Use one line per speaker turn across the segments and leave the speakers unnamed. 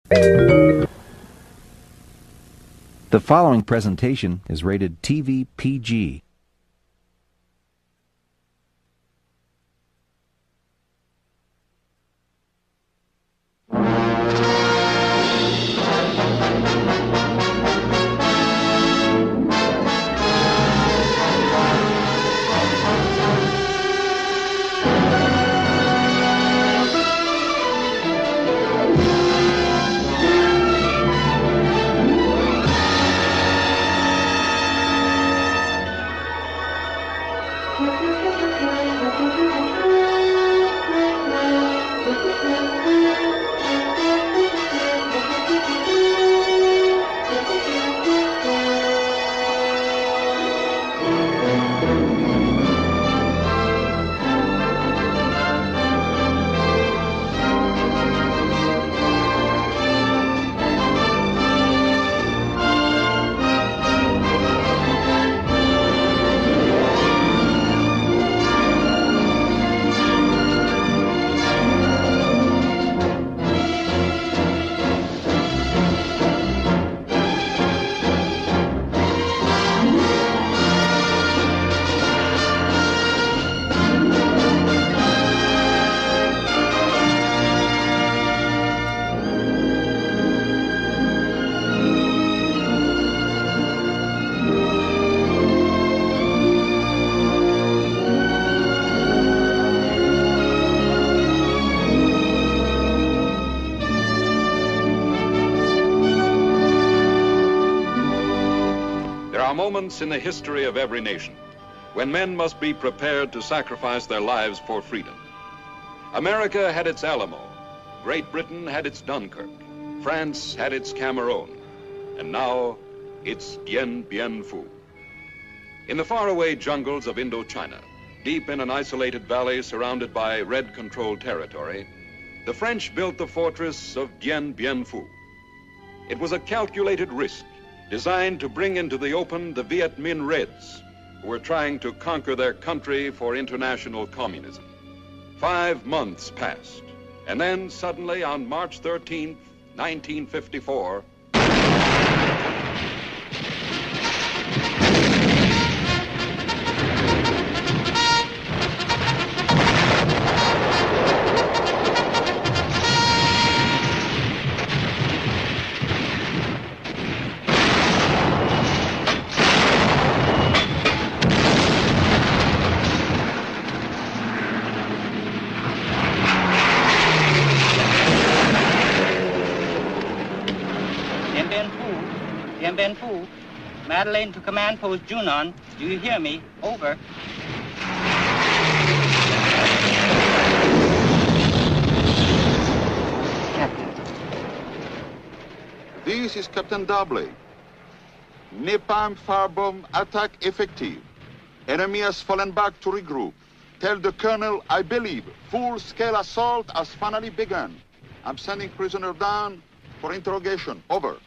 The following presentation is rated TV PG.
Moments in the history of every nation when men must be prepared to sacrifice their lives for freedom. America had its Alamo, Great Britain had its Dunkirk, France had its Cameroon, and now it's Dien Bien Phu. In the faraway jungles of Indochina, deep in an isolated valley surrounded by Red-controlled territory, the French built the fortress of Dien Bien Phu. It was a calculated risk designed to bring into the open the Viet Minh Reds, who were trying to conquer their country for international communism. 5 months passed, and then suddenly on March 13th, 1954,
Dien Bien Phu, Madeleine to Command Post Junon. Do you hear me? Over.
Captain. This is Captain Darbley. Napalm firebomb attack effective. Enemy has fallen back to regroup. Tell the colonel I believe full-scale assault has finally begun. I'm sending prisoner down for interrogation. Over.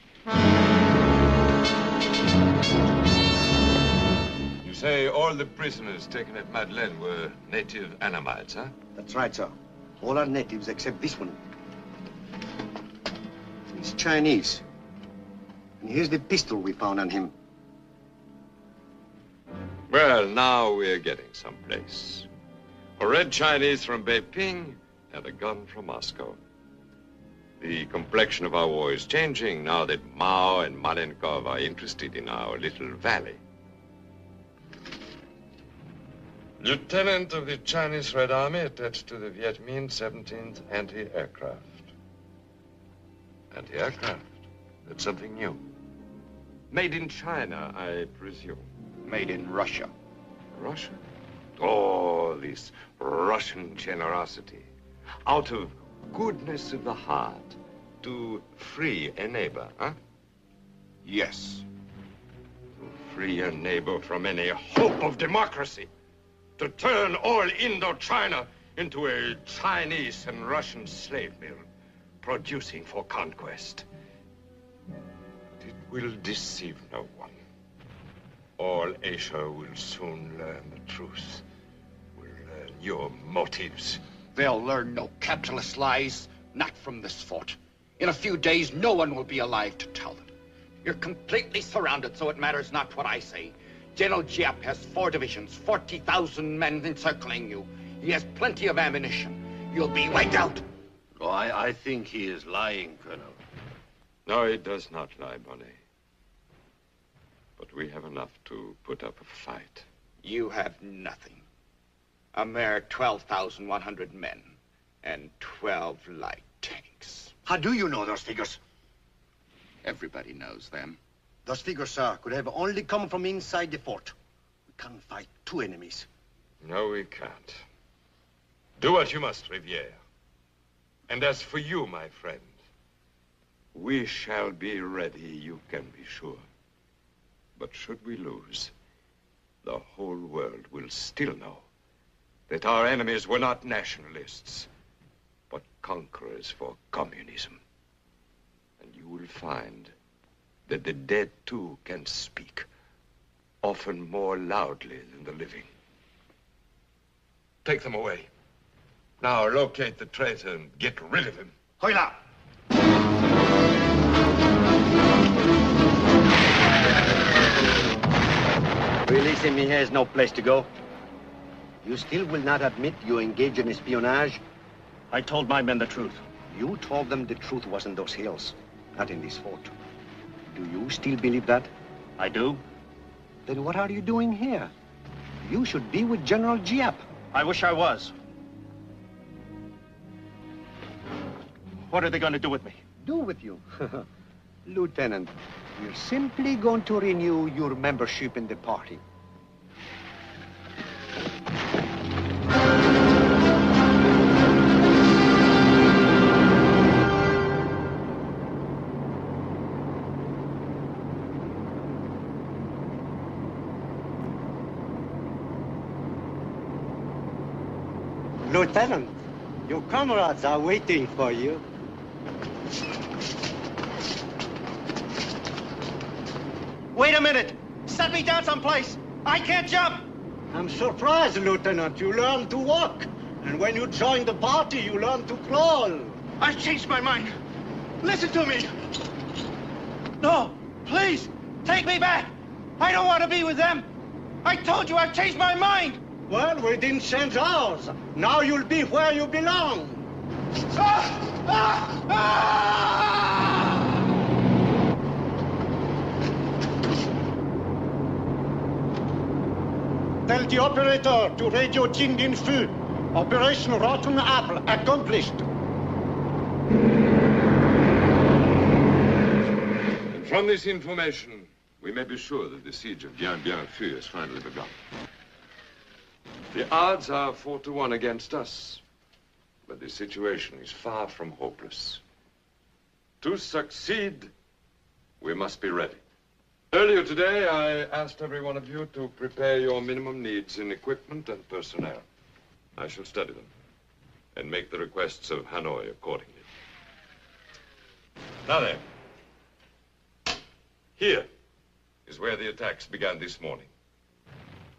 You say all the prisoners taken at Madeleine were native Annamites, huh?
That's right, sir. All are natives except this one. He's Chinese. And here's the pistol we found on him.
Well, now we're getting someplace. A red Chinese from Beiping and a gun from Moscow. The complexion of our war is changing now that Mao and Malenkov are interested in our little valley. Lieutenant of the Chinese Red Army attached to the Viet Minh 17th Anti-Aircraft. Anti-aircraft? That's something new. Made in China, I presume.
Made in Russia.
Russia? Oh, this Russian generosity. Out of goodness of the heart to free a neighbor, huh?
Yes.
To free a neighbor from any hope of democracy. To turn all Indochina into a Chinese and Russian slave mill, producing for conquest. But it will deceive no one. All Asia will soon learn the truth. Will learn your motives.
They'll learn no capitalist lies, not from this fort. In a few days, no one will be alive to tell them.
You're completely surrounded, so it matters not what I say. General Giap has 4 divisions, 40,000 men encircling you. He has plenty of ammunition. You'll be wiped out.
Oh, I think he is lying, Colonel.
No, he does not lie, Bonnet. But we have enough to put up a fight. You have nothing. A mere 12,100 men and 12 light tanks.
How do you know those figures?
Everybody knows them.
Those figures, sir, could have only come from inside the fort. We can't fight 2 enemies.
No, we can't. Do what you must, Riviere. And as for you, my friend, we shall be ready, you can be sure. But should we lose, the whole world will still know that our enemies were not nationalists, but conquerors for communism. And you will find that the dead, too, can speak, often more loudly than the living. Take them away. Now locate the traitor and get rid of him.
Hoila! Release him, he has no place to go. You still will not admit you engaged in espionage?
I told my men the truth.
You told them the truth was in those hills, not in this fort. Do you still believe that?
I do.
Then what are you doing here? You should be with General Giap.
I wish I was. What are they going to do with me?
Do with you? Lieutenant, we're simply going to renew your membership in the party. Lieutenant, your comrades are waiting for you.
Wait a minute! Set me down someplace! I can't jump!
I'm surprised, Lieutenant. You learned to walk. And when you joined the party, you learned to crawl.
I've changed my mind. Listen to me. No, please, take me back. I don't want to be with them. I told you I've changed my mind.
Well, we didn't change ours. Now you'll be where you belong. Tell the operator to radio Jin Din Fu. Operation Rotten Apple accomplished.
And from this information, we may be sure that the siege of Bien Bien Phu has finally begun. The odds are 4 to 1 against us, but the situation is far from hopeless. To succeed, we must be ready. Earlier today, I asked every one of you to prepare your minimum needs in equipment and personnel. I shall study them and make the requests of Hanoi accordingly. Now then, here is where the attacks began this morning.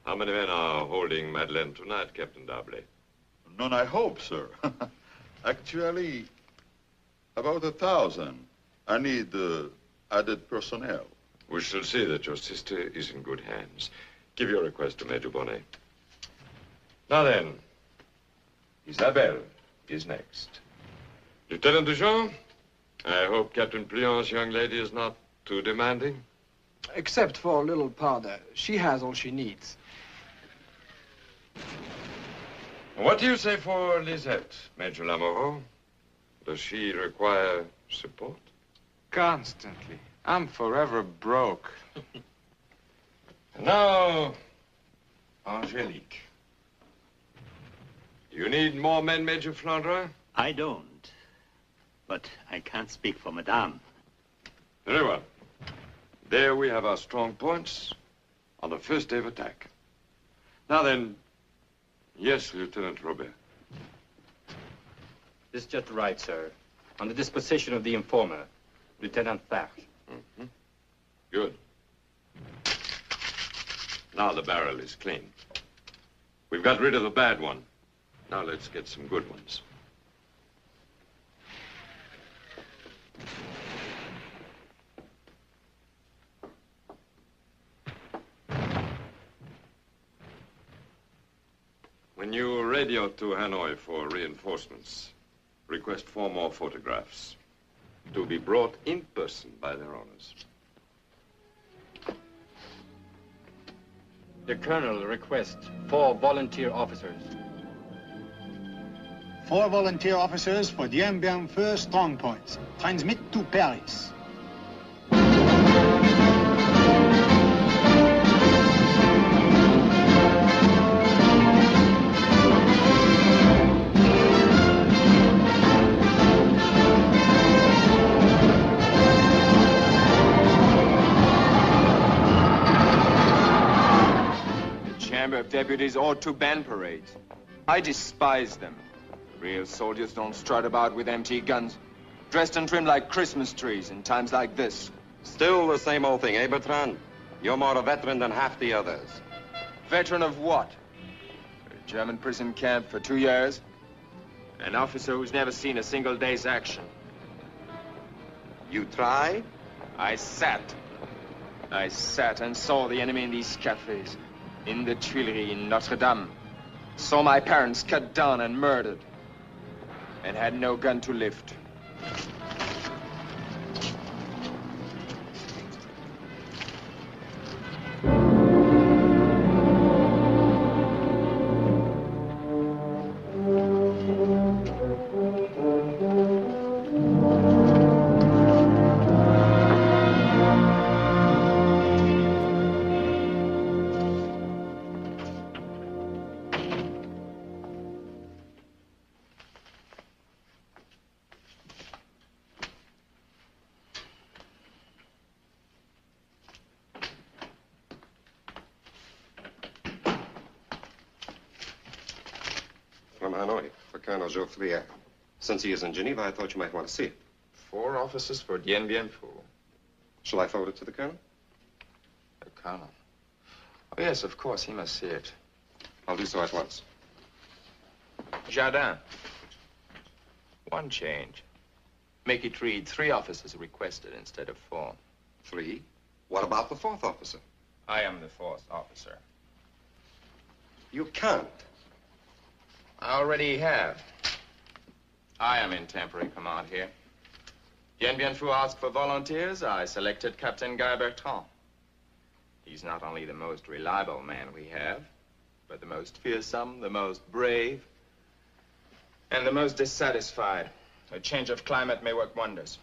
How many men are holding Madeleine tonight, Captain D'Arblay?
None, I hope, sir. Actually, about 1,000. I need added personnel.
We shall see that your sister is in good hands. Give your request to Major Bonnet. Now then, Isabelle is next. Lieutenant Dujon, I hope Captain Pliant's young lady is not too demanding.
Except for a little powder. She has all she needs.
What do you say for Lisette, Major Lamoureux? Does she require support?
Constantly. I'm forever broke.
And now, Angelique. You need more men, Major Flandre?
I don't. But I can't speak for Madame.
Very well. There we have our strong points on the first day of attack. Now then, yes, Lieutenant Robert.
This just right, sir. On the disposition of the informer, Lieutenant Farge.
Mm-hmm. Good. Now the barrel is clean. We've got rid of the bad one. Now let's get some good ones. When you radio to Hanoi for reinforcements, request 4 more photographs to be brought in person by their owners.
The Colonel requests 4 volunteer officers.
4 volunteer officers for Dien Bien Phu strong points. Transmit to Paris.
Chamber of Deputies ought to ban parades. I despise them. Real soldiers don't strut about with empty guns, dressed and trimmed like Christmas trees in times like this.
Still the same old thing, eh, Bertrand? You're more a veteran than half the others.
Veteran of what? A German prison camp for 2 years? An officer who's never seen a single day's action.
You tried?
I sat and saw the enemy in these cafes. In the Tuileries, in Notre Dame. Saw my parents cut down and murdered. And had no gun to lift.
From Hanoi, for Colonel Joffrier. Since he is in Geneva, I thought you might want to see it.
4 officers for Dien Bien Phu.
Shall I forward it to the Colonel?
The Colonel? Oh, yes, of course, he must see it.
I'll do so at once.
Jardin. 1 change. Make it read 3 officers requested instead of 4.
3? What about the 4th officer?
I am the 4th officer.
You can't.
I already have. I am in temporary command here. Dien Bien Phu asked for volunteers. I selected Captain Guy Bertrand. He's not only the most reliable man we have, but the most fearsome, the most brave, and the most dissatisfied. A change of climate may work wonders.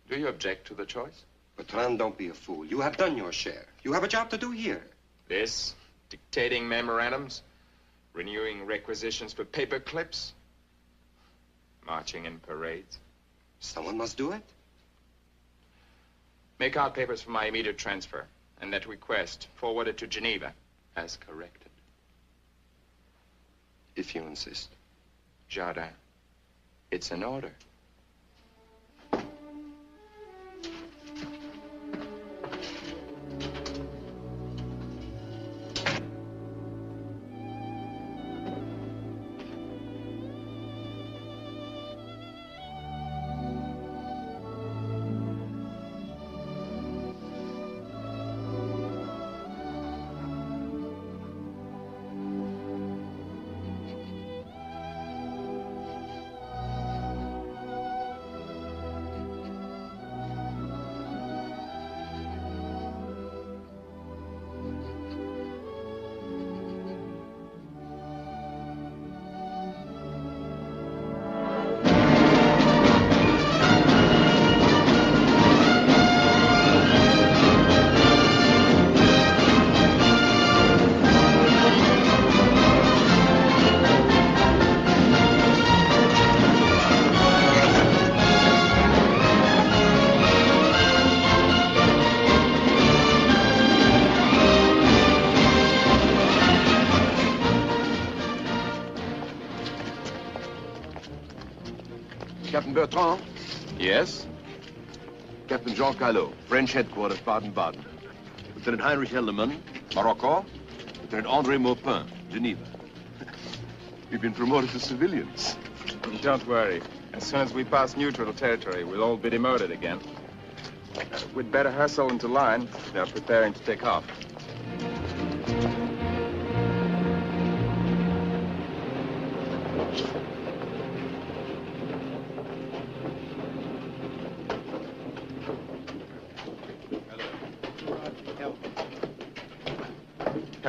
Do you object to the choice?
Bertrand, don't be a fool. You have done your share. You have a job to do here.
This? Dictating memorandums? Renewing requisitions for paper clips? Marching in parades?
Someone must do it.
Make out papers for my immediate transfer, and that request forwarded to Geneva as corrected.
If you insist.
Jardin, it's an order.
Captain Bertrand?
Yes?
Captain Jean Callot, French headquarters, Baden-Baden. Lieutenant Heinrich Helderman, Morocco. Lieutenant André Maupin, Geneva. We've been promoted to civilians.
Don't worry. As soon as we pass neutral territory, we'll all be demoted again. We'd better hustle into line. They're preparing to take off.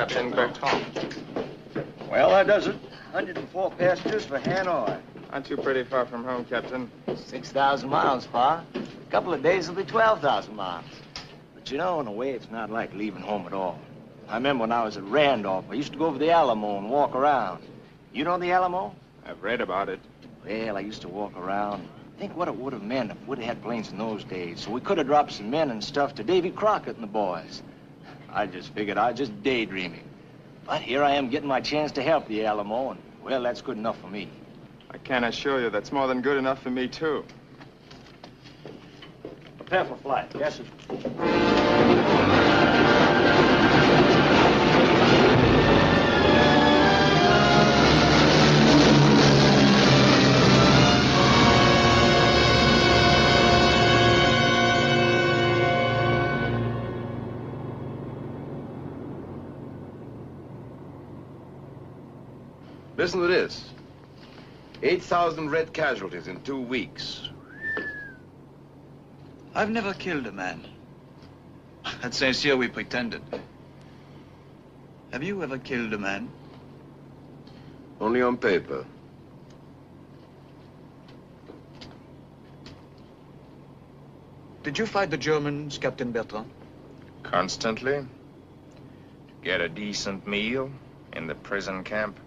Captain Bertrand.
Well, that does it. 104 passengers for Hanoi.
Aren't you pretty far from home, Captain?
6,000 miles, Pa. A couple of days will be 12,000 miles. But you know, in a way, it's not like leaving home at all. I remember when I was at Randolph, I used to go over the Alamo and walk around. You know the Alamo?
I've read about it.
Well, I used to walk around. Think what it would have meant if we'd have had planes in those days. So we could have dropped some men and stuff to Davy Crockett and the boys. I just figured I was just daydreaming. But here I am getting my chance to help the Alamo, and, well, that's good enough for me.
I can assure you that's more than good enough for me, too.
Prepare for flight. Yes, sir.
Listen to this. 8,000 red casualties in 2 weeks.
I've never killed a man. At St. Cyr, we pretended. Have you ever killed a man?
Only on paper.
Did you fight the Germans, Captain Bertrand?
Constantly. To get a decent meal in the prison camp.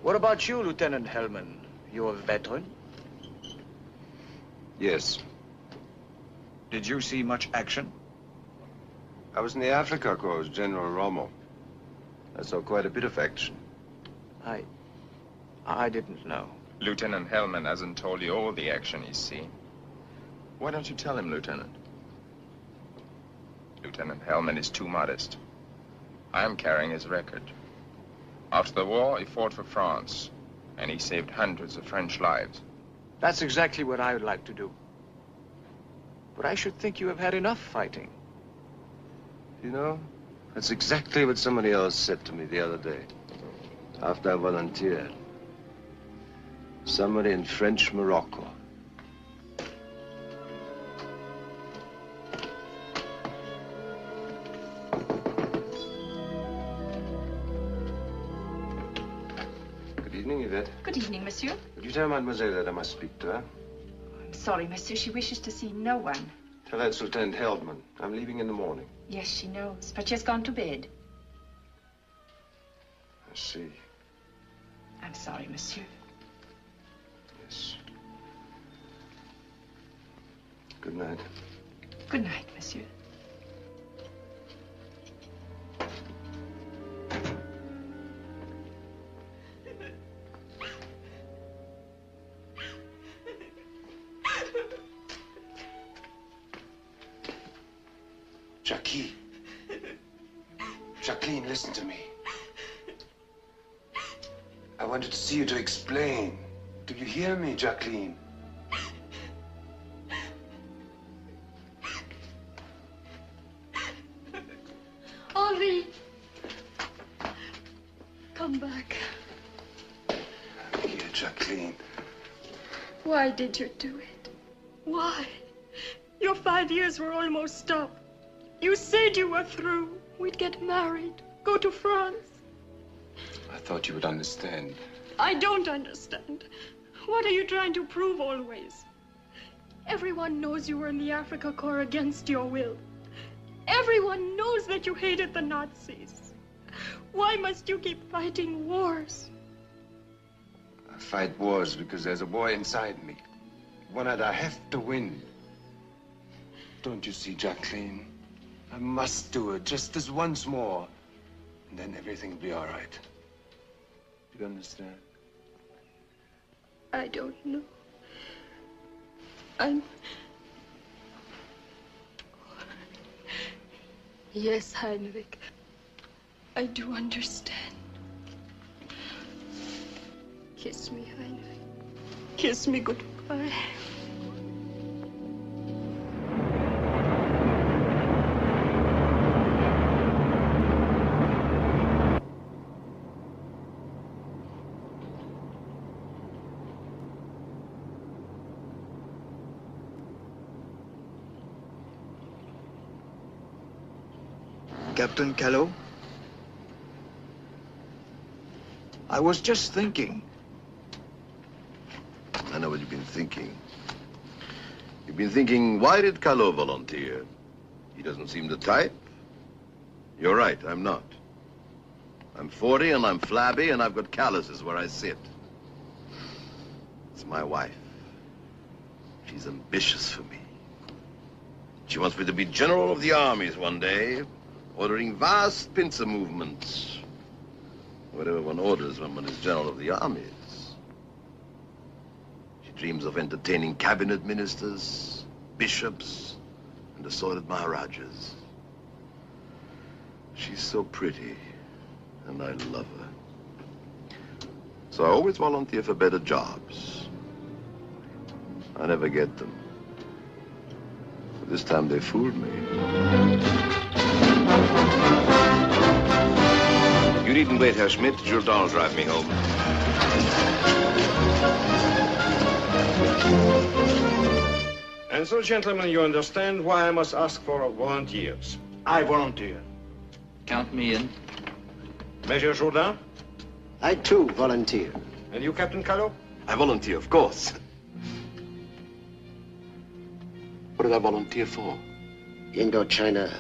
What about you, Lieutenant Hellman? You're a veteran.
Yes.
Did you see much action?
I was in the Africa Corps with General Rommel. I saw quite a bit of action.
I didn't know.
Lieutenant Hellman hasn't told you all the action he's seen. Why don't you tell him, Lieutenant? Lieutenant Hellman is too modest. I'm carrying his record. After the war, he fought for France, and he saved hundreds of French lives.
That's exactly what I would like to do. But I should think you have had enough fighting.
You know, that's exactly what somebody else said to me the other day, after I volunteered. Somebody in French Morocco. Good evening, Yvette.
Good evening, monsieur.
Would you tell Mademoiselle that I must speak to her?
I'm sorry, monsieur. She wishes to see no one.
Tell that's Lieutenant Heldman. I'm leaving in the morning.
Yes, she knows, but she has gone to bed.
I see.
I'm sorry, monsieur.
Yes. Good night.
Good night, monsieur.
Jackie. Jacqueline, listen to me. I wanted to see you to explain. Do you hear me, Jacqueline?
Henri! Come back.
Here, Jacqueline.
Why did you do it? Why? Your 5 years were almost up. You said you were through. We'd get married, go to France.
I thought you would understand.
I don't understand. What are you trying to prove always? Everyone knows you were in the Africa Corps against your will. Everyone knows that you hated the Nazis. Why must you keep fighting wars?
I fight wars because there's a boy inside me. One that I have to win. Don't you see, Jacqueline? I must do it just this once more. And then everything will be all right. Do you understand?
I don't know. Yes, Heinrich. I do understand. Kiss me, Heinrich. Kiss me goodbye.
Captain Callot? I was just thinking.
I know what you've been thinking. You've been thinking, why did Callot volunteer? He doesn't seem the type. You're right, I'm not. I'm 40 and I'm flabby and I've got calluses where I sit. It's my wife. She's ambitious for me. She wants me to be general of the armies one day, ordering vast pincer movements. Whatever one orders when one is general of the armies. She dreams of entertaining cabinet ministers, bishops, and assorted maharajas. She's so pretty, and I love her. So I always volunteer for better jobs. I never get them. But this time they fooled me. You needn't wait, Herr Schmidt. Jourdan will drive me home.
And so, gentlemen, you understand why I must ask for volunteers.
I volunteer.
Count me in.
Major Jourdan?
I, too, volunteer.
And you, Captain Callot?
I volunteer, of course. What did I volunteer for?
Indochina.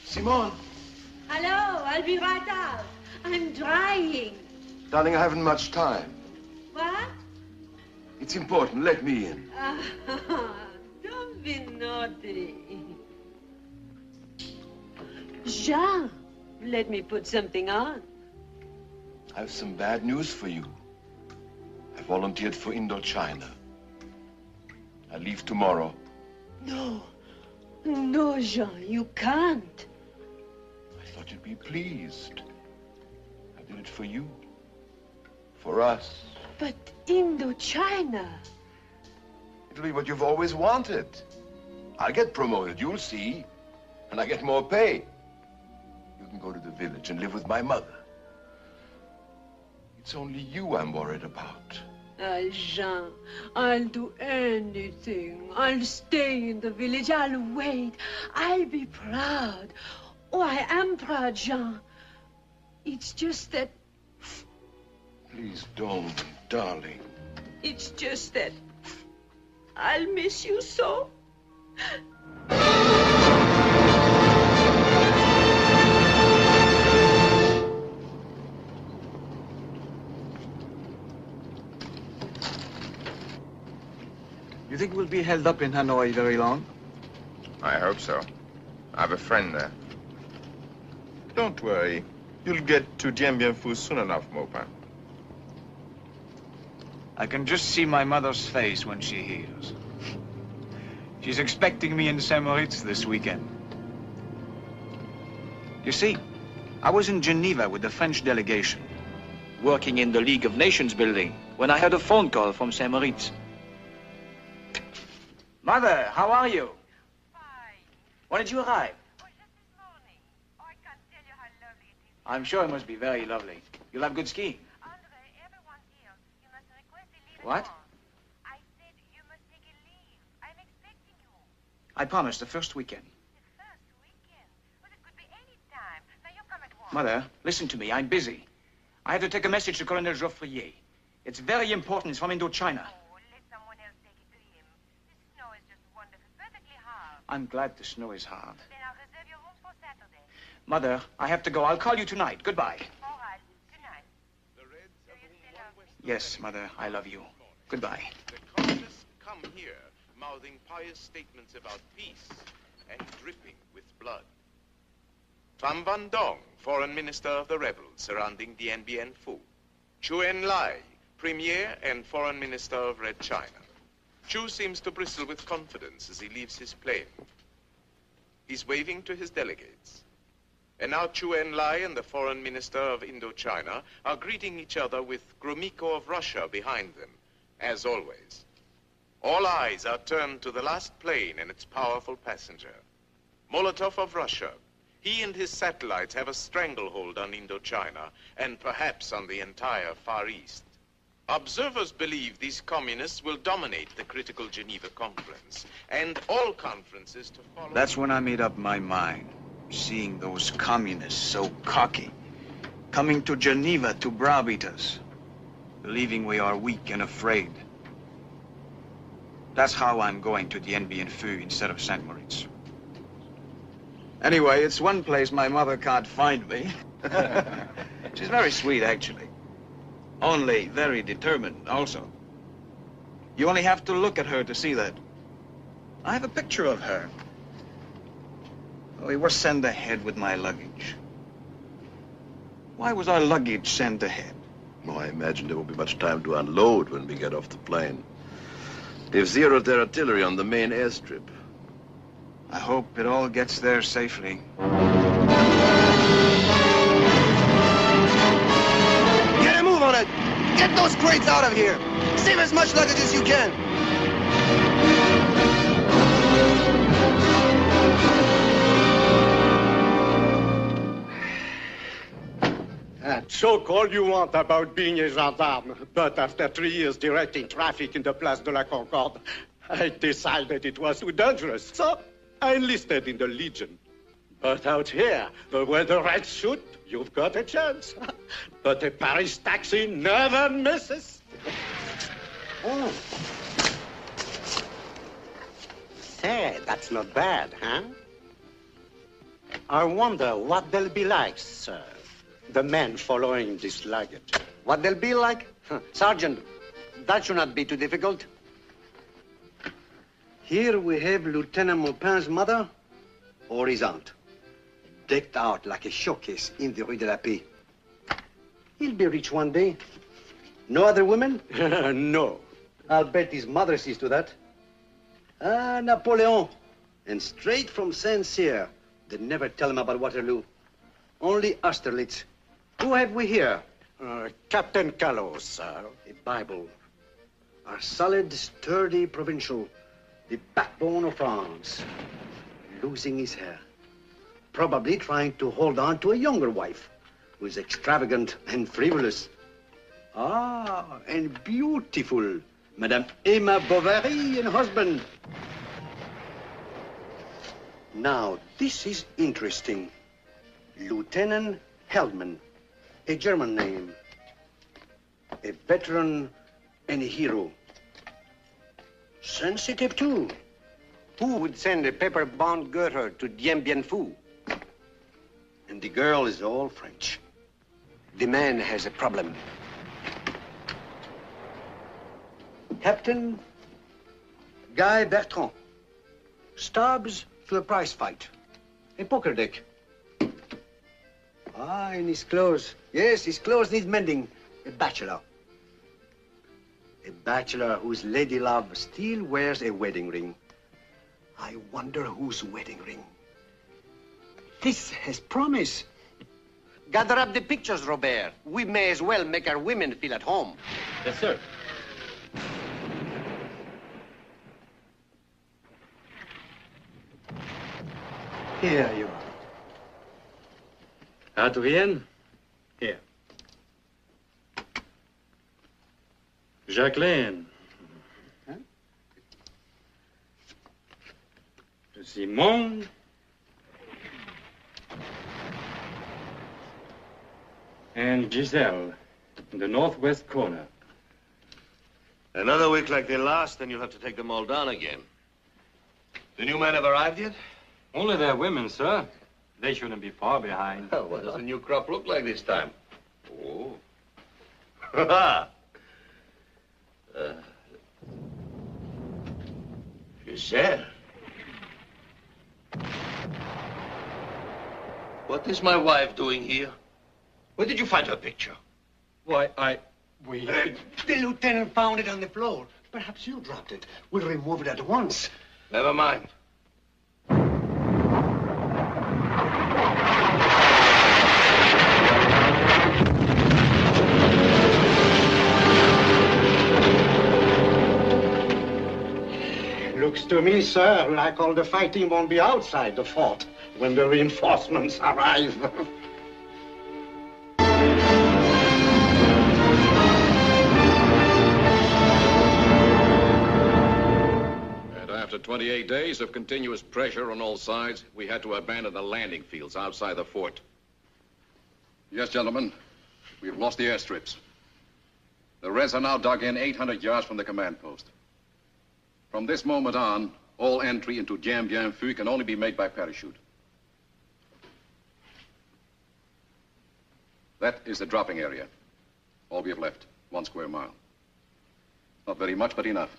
Simone.
Hello, I'll be right out. I'm drying.
Darling, I haven't much time.
What?
It's important. Let me in.
Don't be naughty. Jean, let me put something on.
I have some bad news for you. I volunteered for Indochina. I leave tomorrow.
No. No, Jean, you can't.
I thought you'd be pleased. I did it for you. For us.
But Indochina.
It'll be what you've always wanted. I'll get promoted, you'll see. And I get more pay. You can go to the village and live with my mother. It's only you I'm worried about.
Jean, I'll do anything. I'll stay in the village. I'll wait. I'll be proud. Oh, I am proud, Jean. It's just that...
Please don't, darling.
It's just that... I'll miss you so.
You think we'll be held up in Hanoi very long?
I hope so. I have a friend there. Don't worry. You'll get to Dien Bien Phu soon enough, Maupin.
I can just see my mother's face when she hears. She's expecting me in St. Moritz this weekend. You see, I was in Geneva with the French delegation, working in the League of Nations building, when I had a phone call from St. Moritz. Mother, how are you?
Fine.
When did you arrive?
Oh, just this morning. Oh, I can't tell you how lovely it is.
I'm sure it must be very lovely. You'll have good skiing.
Andre, everyone's here. You must request a leave.
What?
I said you must take a leave. I'm expecting you.
I promise, the first weekend.
The first weekend? Well, it could be any time. Now, you come at once.
Mother, listen to me. I'm busy. I have to take a message to Colonel Joffrier. It's very important. It's from Indochina.
Oh, let someone else take it to him. The snow is just wonderful. Perfectly hard.
I'm glad the snow is hard.
Then I'll reserve your room for Saturday.
Mother, I have to go. I'll call you tonight. Goodbye.
All right. Good night.
Yes, Mother, I love you. Goodbye.
The colonists come here, mouthing pious statements about peace and dripping with blood. Pham Van Dong, Foreign Minister of the rebels surrounding Dien Bien Phu. Chu Enlai, Premier and Foreign Minister of Red China. Chu seems to bristle with confidence as he leaves his plane. He's waving to his delegates. And now Chu Enlai and the Foreign Minister of Indochina are greeting each other with Gromyko of Russia behind them, as always. All eyes are turned to the last plane and its powerful passenger. Molotov of Russia. He and his satellites have a stranglehold on Indochina and perhaps on the entire Far East. Observers believe these communists will dominate the critical Geneva conference and all conferences to follow.
That's when I made up my mind, seeing those communists so cocky, coming to Geneva to browbeat us, believing we are weak and afraid. That's how I'm going to the NBN instead of St. Moritz. Anyway, it's one place my mother can't find me. She's very sweet, actually. Only very determined, also. You only have to look at her to see that. I have a picture of her. We were sent ahead with my luggage. Why was our luggage sent ahead?
Oh, I imagine there won't be much time to unload when we get off the plane. They've zeroed their artillery on the main airstrip.
I hope it all gets there safely.
Get a move on it! Get those crates out of here! Save as much luggage as you can!
Talk all you want about being a gendarme, but after 3 years directing traffic in the Place de la Concorde, I decided it was too dangerous, so I enlisted in the Legion. But out here, where the Reds shoot, you've got a chance. But a Paris taxi never misses. Oh. Say, that's not bad, huh? I wonder what they'll be like, sir. The men following this luggage.
What they'll be like? Sergeant, that should not be too difficult. Here we have Lieutenant Maupin's mother or his aunt, decked out like a showcase in the Rue de la Paix. He'll be rich one day. No other women?
No.
I'll bet his mother sees to that. Ah, Napoleon. And straight from Saint-Cyr. They never tell him about Waterloo. Only Austerlitz. Who have we here?
Captain Callot, sir.
A Bible. A solid, sturdy provincial. The backbone of France. Losing his hair. Probably trying to hold on to a younger wife who is extravagant and frivolous. Ah, and beautiful. Madame Emma Bovary and husband. Now, this is interesting. Lieutenant Heldman, a German name, a veteran and a hero. Sensitive, too. Who would send a paper-bound girl to Dien Bien Phu? And the girl is all French. The man has a problem. Captain Guy Bertrand. Stabs to a prize fight. A poker deck. Ah, and his clothes. Yes, his clothes need mending. A bachelor. A bachelor whose lady love still wears a wedding ring. I wonder whose wedding ring. This has promise. Gather up the pictures, Robert. We may as well make our women feel at home.
Yes, sir.
Here you are.
Adrienne, here. Jacqueline.
Huh?
Simone. And Giselle, in the northwest corner.
Another week like the last, then you'll have to take them all down again. The new men have arrived yet?
Only their women, sir. They shouldn't be far behind.
Oh, what does the new crop look like this time? Oh. Ha-ha! Giselle. What is my wife doing here? Where did you find her picture?
Why,
The lieutenant found it on the floor. Perhaps you dropped it. We'll remove it at once.
Never mind.
to me, sir, like all the fighting won't be outside the fort when the reinforcements arrive.
And after 28 days of continuous pressure on all sides, we had to abandon the landing fields outside the fort. Yes, gentlemen, we've lost the airstrips. The Reds are now dug in 800 yards from the command post. From this moment on, all entry into Dien Bien Phu can only be made by parachute. That is the dropping area. All we have left, 1 square mile. Not very much, but enough.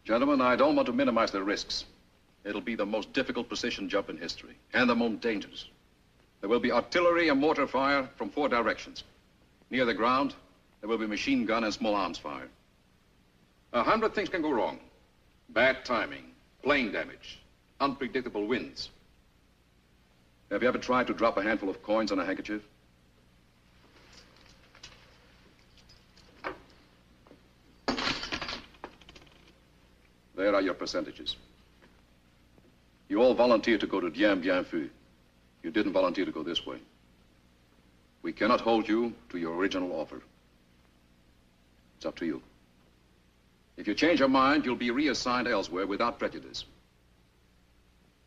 Gentlemen, I don't want to minimize the risks. It'll be the most difficult precision jump in history, and the most dangerous. There will be artillery and mortar fire from 4 directions. Near the ground, there will be machine gun and small arms fire. 100 things can go wrong. Bad timing, plane damage, unpredictable winds. Have you ever tried to drop a handful of coins on a handkerchief? There are your percentages. You all volunteered to go to Dien Bien Phu. You didn't volunteer to go this way. We cannot hold you to your original offer. It's up to you. If you change your mind, you'll be reassigned elsewhere without prejudice.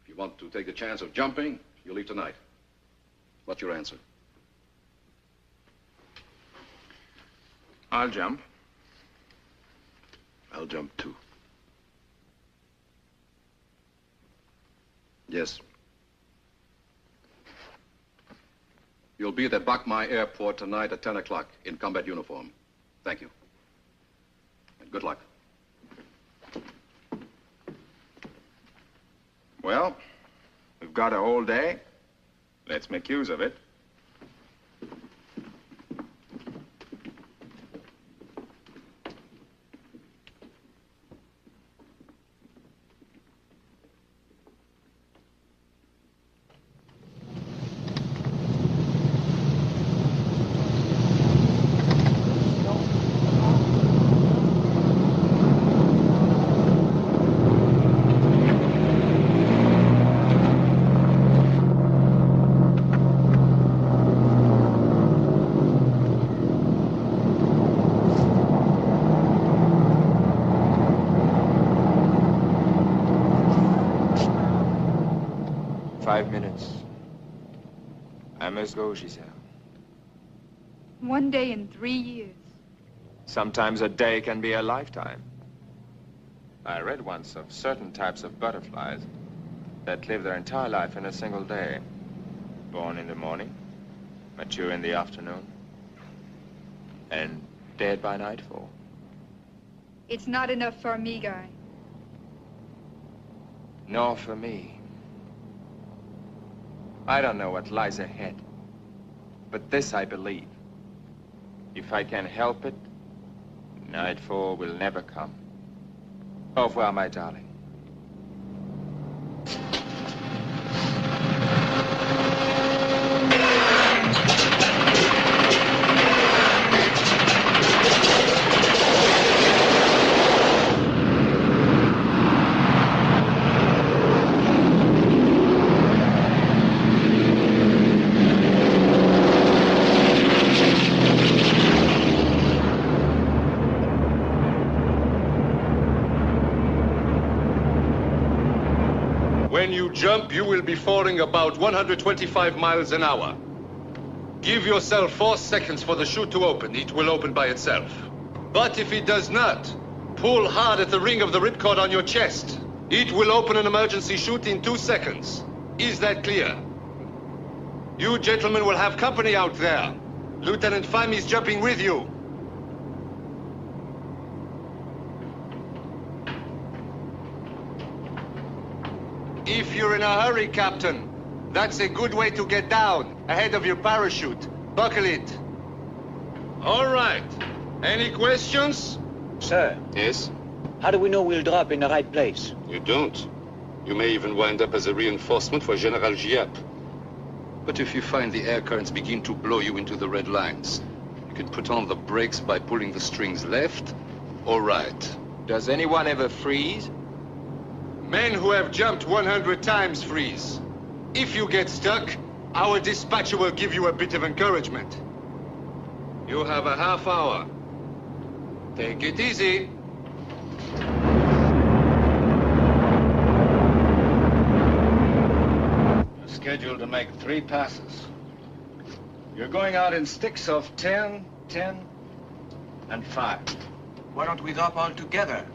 If you want to take the chance of jumping, you'll leave tonight. What's your answer?
I'll jump.
I'll jump too.
Yes. You'll be at the Bach Mai Airport tonight at 10 o'clock in combat uniform. Thank you. And good luck.
Well, we've got a whole day. Let's make use of it.
Go, Giselle.
1 day in 3 years.
Sometimes a day can be a lifetime. I read once of certain types of butterflies that live their entire life in a single day. Born in the morning, mature in the afternoon, and dead by nightfall.
It's not enough for me, Guy.
Nor for me. I don't know what lies ahead. But this I believe. If I can help it, nightfall will never come. Au revoir, my darling.
When you jump, you will be falling about 125 miles an hour. Give yourself 4 seconds for the chute to open. It will open by itself. But if it does not, pull hard at the ring of the ripcord on your chest. It will open an emergency chute in 2 seconds. Is that clear? You gentlemen will have company out there. Lieutenant Pham is jumping with you. If you're in a hurry, Captain, that's a good way to get down, ahead of your parachute. Buckle it. All right. Any questions?
Sir.
Yes?
How do we know we'll drop in the right place?
You don't. You may even wind up as a reinforcement for General Giap. But if you find the air currents begin to blow you into the red lines, you can put on the brakes by pulling the strings left or right.
Does anyone ever freeze?
Men who have jumped 100 times freeze. If you get stuck, our dispatcher will give you a bit of encouragement. You have a half hour. Take it easy.
You're scheduled to make 3 passes. You're going out in sticks of 10, 10, and 5.
Why don't we drop all together?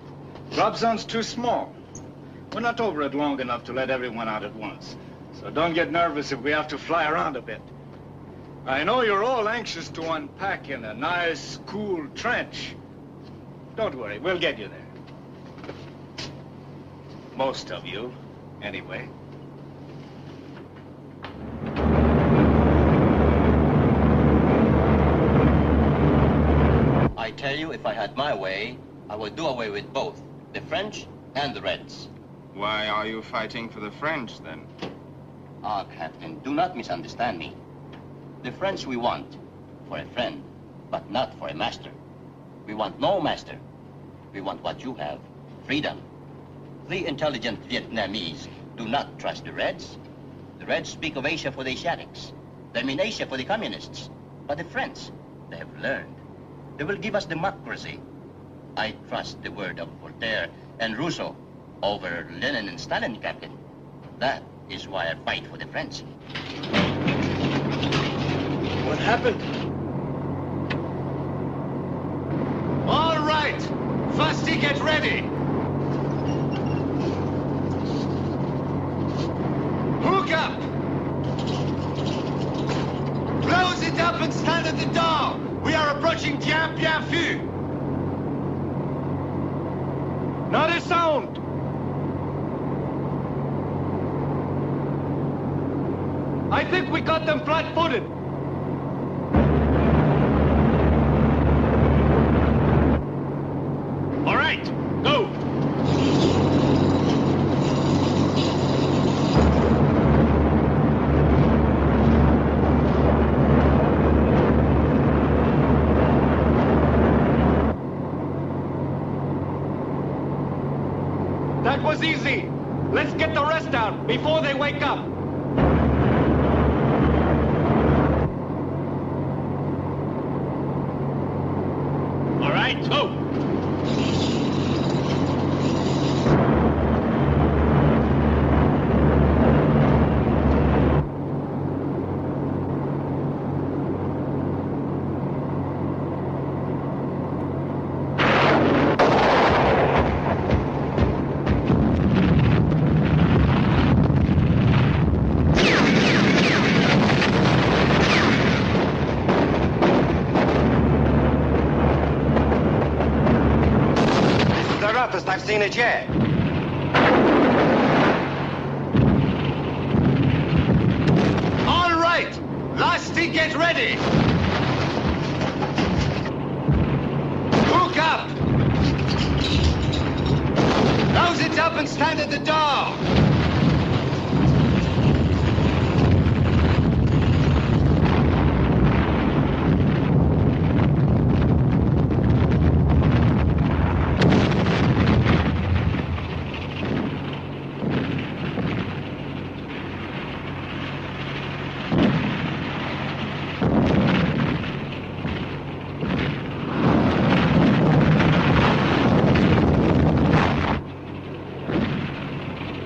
Drop zone's too small. We're not over it long enough to let everyone out at once. So don't get nervous if we have to fly around a bit. I know you're all anxious to unpack in a nice, cool trench. Don't worry, we'll get you there. Most of you, anyway.
I tell you, if I had my way, I would do away with both, the French and the Reds.
Why are you fighting for the French, then?
Ah, Captain, do not misunderstand me. The French we want for a friend, but not for a master. We want no master. We want what you have, freedom. The intelligent Vietnamese do not trust the Reds. The Reds speak of Asia for the Asiatics. They mean Asia for the communists. But the French, they have learned. They will give us democracy. I trust the word of Voltaire and Rousseau over Lenin and Stalin, Captain. That is why I fight for the French.
What happened?
All right! Fusty, get ready! Hook up! Close it up and stand at the door! We are approaching Dien Bien Phu!
Not a sound! I think we got them flat-footed. All right, go! That was easy. Let's get the rest out before they wake up. All right, go.
I've seen it yet.
All right! Lusty, get ready! Hook up! Close it up and stand at the door!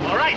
All right,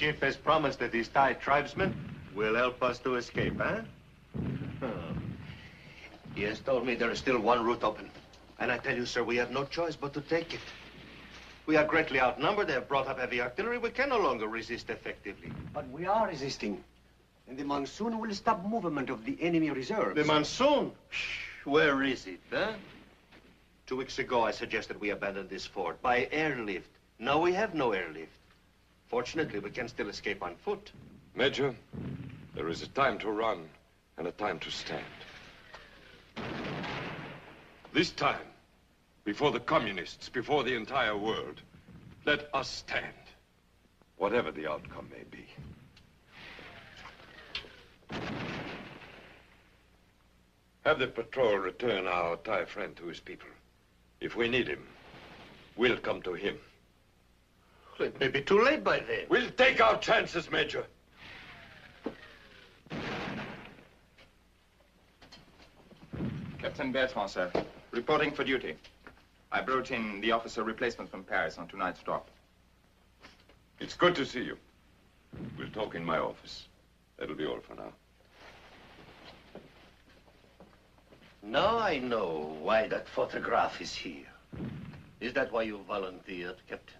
chief has promised that these Thai tribesmen will help us to escape, huh?
He has told me there is still one route open. And I tell you, sir, we have no choice but to take it. We are greatly outnumbered. They have brought up heavy artillery. We can no longer resist effectively. But we are resisting. And the monsoon will stop movement of the enemy reserves.
The monsoon? Where is it, huh?
2 weeks ago, I suggested we abandon this fort by airlift. Now we have no airlift. Fortunately, we can still escape on foot.
Major, there is a time to run and a time to stand. This time, before the communists, before the entire world, let us stand, whatever the outcome may be. Have the patrol return our Thai friend to his people. If we need him, we'll come to him.
It may be too late by then.
We'll take our chances, Major.
Captain Bertrand, sir. Reporting for duty. I brought in the officer replacement from Paris on tonight's drop.
It's good to see you. We'll talk in my office. That'll be all for now.
Now I know why that photograph is here. Is that why you volunteered, Captain?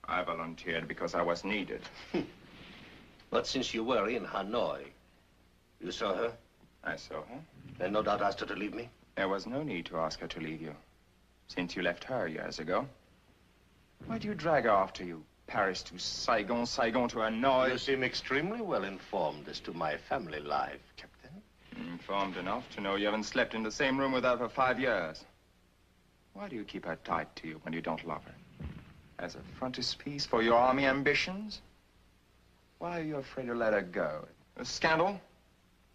I volunteered because I was needed.
But since you were in Hanoi, you saw her?
I saw her.
And no doubt asked her to leave me?
There was no need to ask her to leave you, since you left her years ago. Why do you drag her after you? Paris to Saigon, Saigon to Hanoi.
You seem extremely well informed as to my family life, Captain.
Informed enough to know you haven't slept in the same room with her for 5 years. Why do you keep her tied to you when you don't love her? As a frontispiece for your army ambitions? Why are you afraid to let her go? A scandal?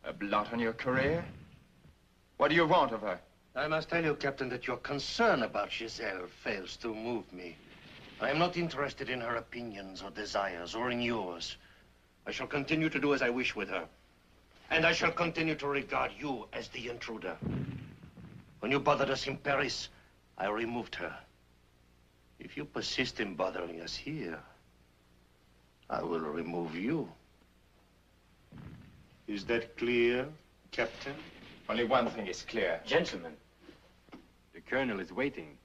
A blot on your career? What do you want of her?
I must tell you, Captain, that your concern about Giselle fails to move me. I am not interested in her opinions or desires, or in yours. I shall continue to do as I wish with her. And I shall continue to regard you as the intruder. When you bothered us in Paris, I removed her. If you persist in bothering us here, I will remove you.
Is that clear, Captain?
Only one thing is clear.
Gentlemen, the colonel is waiting.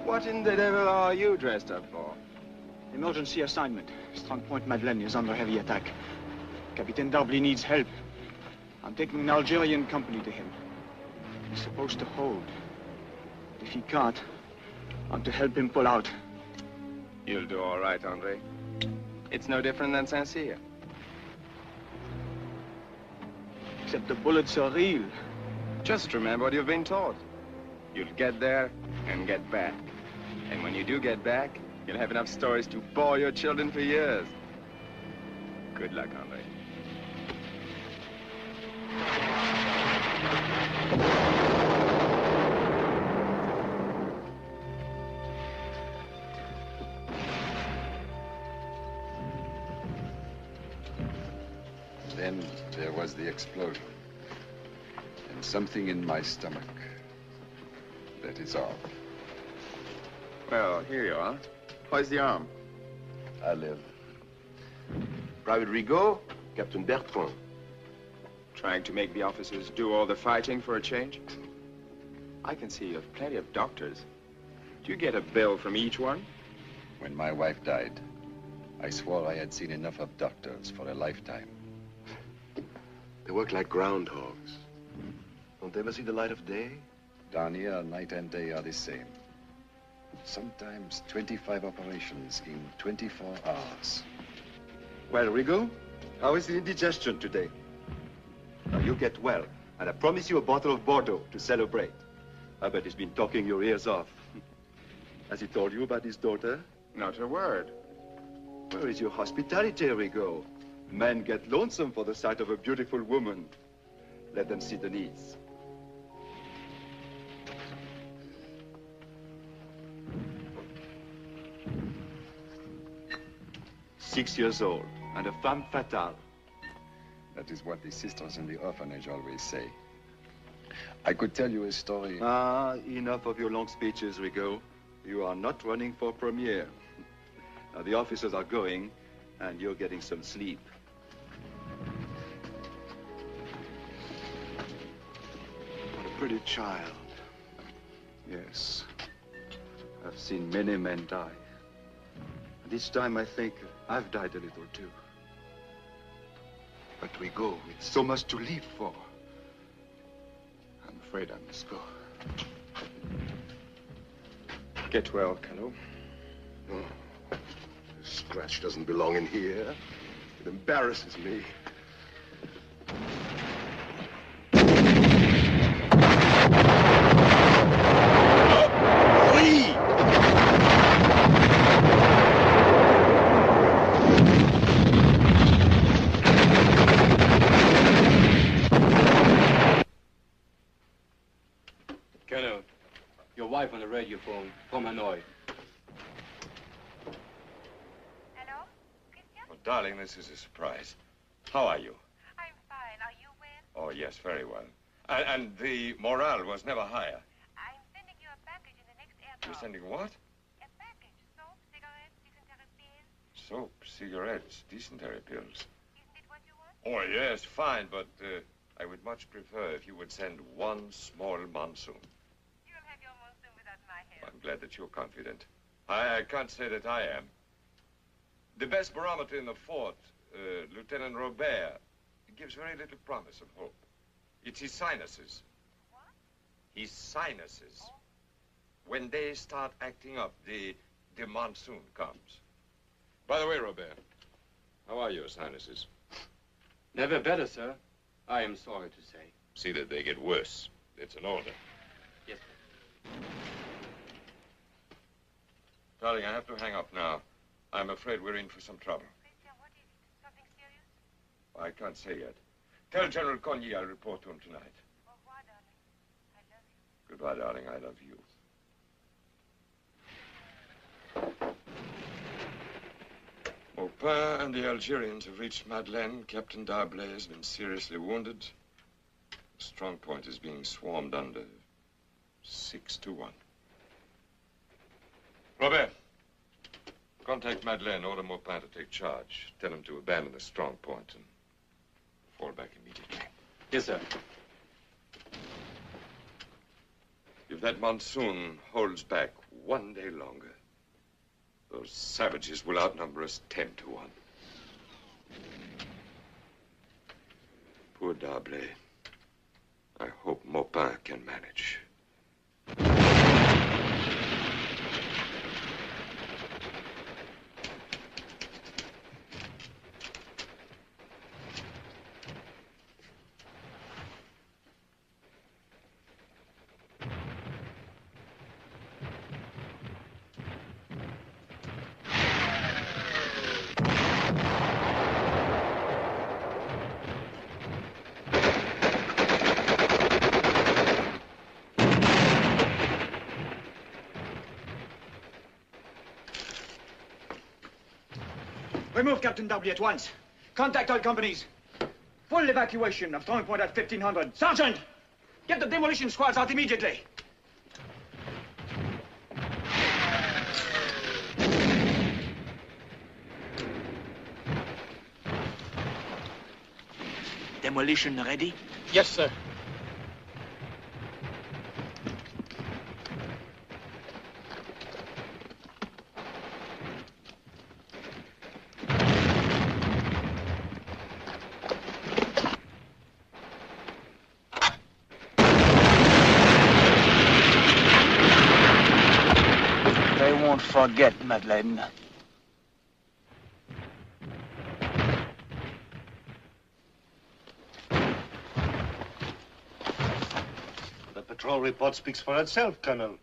What in the devil are you dressed up for?
Emergency assignment. Strong Point Madeleine is under heavy attack. Captain Darbley needs help. I'm taking an Algerian company to him. He's supposed to hold. If he can't, I'm to help him pull out.
You'll do all right, Andre. It's no different than Saint-Cyr.
Except the bullets are real.
Just remember what you've been taught. You'll get there and get back. And when you do get back, you'll have enough stories to bore your children for years. Good luck, Andre.
Then there was the explosion. And something in my stomach. That is all.
Well, here you are. How's the arm?
I live.
Private Rigaud, Captain Bertrand.
Trying to make the officers do all the fighting for a change? I can see you have plenty of doctors. Do you get a bill from each one?
When my wife died, I swore I had seen enough of doctors for a lifetime.
They work like groundhogs. Don't they ever see the light of day?
Down here, night and day are the same. Sometimes 25 operations in 24 hours.
Well, Rigaud, how is the indigestion today? Now, you get well, and I promise you a bottle of Bordeaux to celebrate. I bet he's been talking your ears off. Has he told you about his daughter?
Not a word.
Where is your hospitality, Rigaud? Men get lonesome for the sight of a beautiful woman. Let them sit at ease. "6 years old, and a femme fatale."
That is what the sisters in the orphanage always say. I could tell you a story.
Ah, enough of your long speeches, Rigaud. You are not running for premier. Now, the officers are going, and you're getting some sleep. What a pretty child. Yes. I've seen many men die. And each time I think I've died a little too. But Rigaud, with so much to live for, I'm afraid I must go.
Get well, Cano.
Oh, this scratch doesn't belong in here. It embarrasses me.
Colonel, your wife on the radio phone from Hanoi.
Hello? Christian?
Oh, darling, this is a surprise. How are you?
I'm fine. Are you well?
Oh, yes, very well. And the morale was never higher.
I'm sending you a package in the next airport.
You're sending what?
A package. Soap, cigarettes, dysentery pills.
Soap, cigarettes, dysentery pills.
Isn't it what you want?
Oh, yes, fine, but I would much prefer if you would send one small monsoon.
You'll have your monsoon without my help.
I'm glad that you're confident. I can't say that I am. The best barometer in the fort, Lieutenant Robert, gives very little promise of hope. It's his sinuses.
What?
His sinuses. Oh. When they start acting up, the monsoon comes. By the way, Robert, how are your sinuses?
Never better, sir. I am sorry to say.
See that they get worse. It's an order.
Yes, sir.
Darling, I have to hang up now. I'm afraid we're in for some trouble.
Christian, what is it? Something serious?
I can't say yet. Tell General Cogny I'll report to him tonight.
Au revoir, darling. I love you.
Goodbye, darling. I love you. Maupin and the Algerians have reached Madeleine. Captain D'Arblay has been seriously wounded. The strong point is being swarmed under 6-1. Robert, contact Madeleine. Order Maupin to take charge. Tell him to abandon the strong point and fall back immediately.
Yes, sir.
If that monsoon holds back one day longer, those savages will outnumber us 10-1. Poor D'Arblay. I hope Maupin can manage.
Remove Captain W at once. Contact all companies. Full evacuation of strong point at 1500. Sergeant! Get the demolition squads out immediately. Demolition ready?
Yes, sir.
Forget, Madeleine.
The patrol report speaks for itself, Colonel.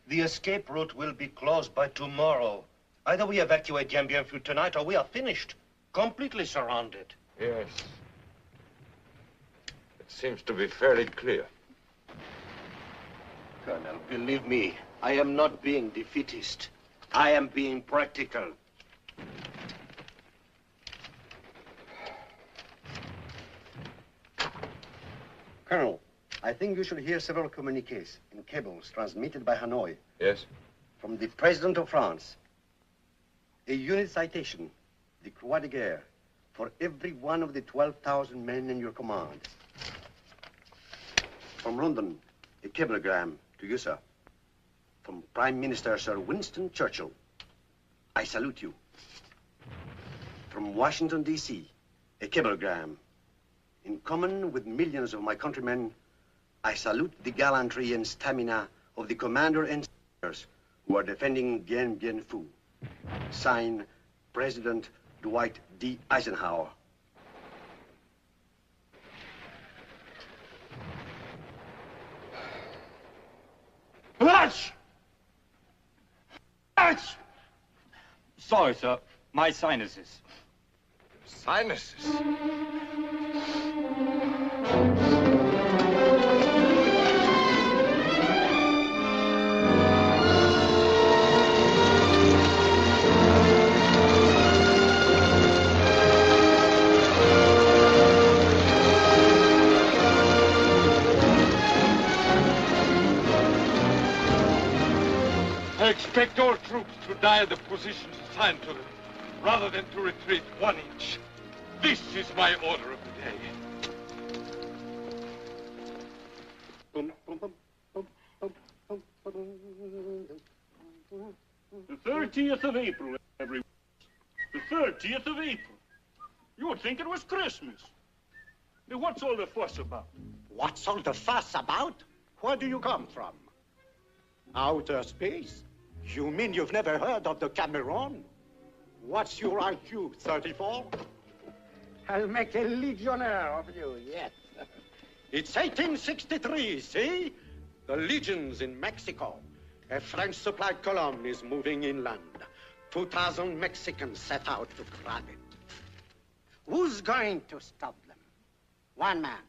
The escape route will be closed by tomorrow. Either we evacuate Dien Bien Phu tonight or we are finished. Completely surrounded.
Yes. Seems to be fairly clear.
Colonel, believe me, I am not being defeatist. I am being practical.
Colonel, I think you should hear several communiques in cables transmitted by Hanoi.
Yes?
From the President of France. A unit citation, the Croix de Guerre, for every one of the 12,000 men in your command. From London, a cablegram to you, sir. From Prime Minister Sir Winston Churchill. I salute you. From Washington, D.C., a cablegram. In common with millions of my countrymen, I salute the gallantry and stamina of the commander and soldiers who are defending Dien Bien Phu. Signed, President Dwight D. Eisenhower.
Hush! Hush! Sorry, sir. My sinuses.
Sinuses? I expect all troops to die at the positions assigned to them, rather than to retreat 1 inch. This is my order of the day.
The 30th of April, everyone. The 30th of April. You would think it was Christmas. Now, what's all the fuss about?
What's all the fuss about? Where do you come from? Outer space? You mean you've never heard of the Cameron? What's your IQ, 34? I'll make a legionnaire of you, yes. It's 1863, see? The legions in Mexico. A French supply column is moving inland. 2,000 Mexicans set out to grab it. Who's going to stop them? One man,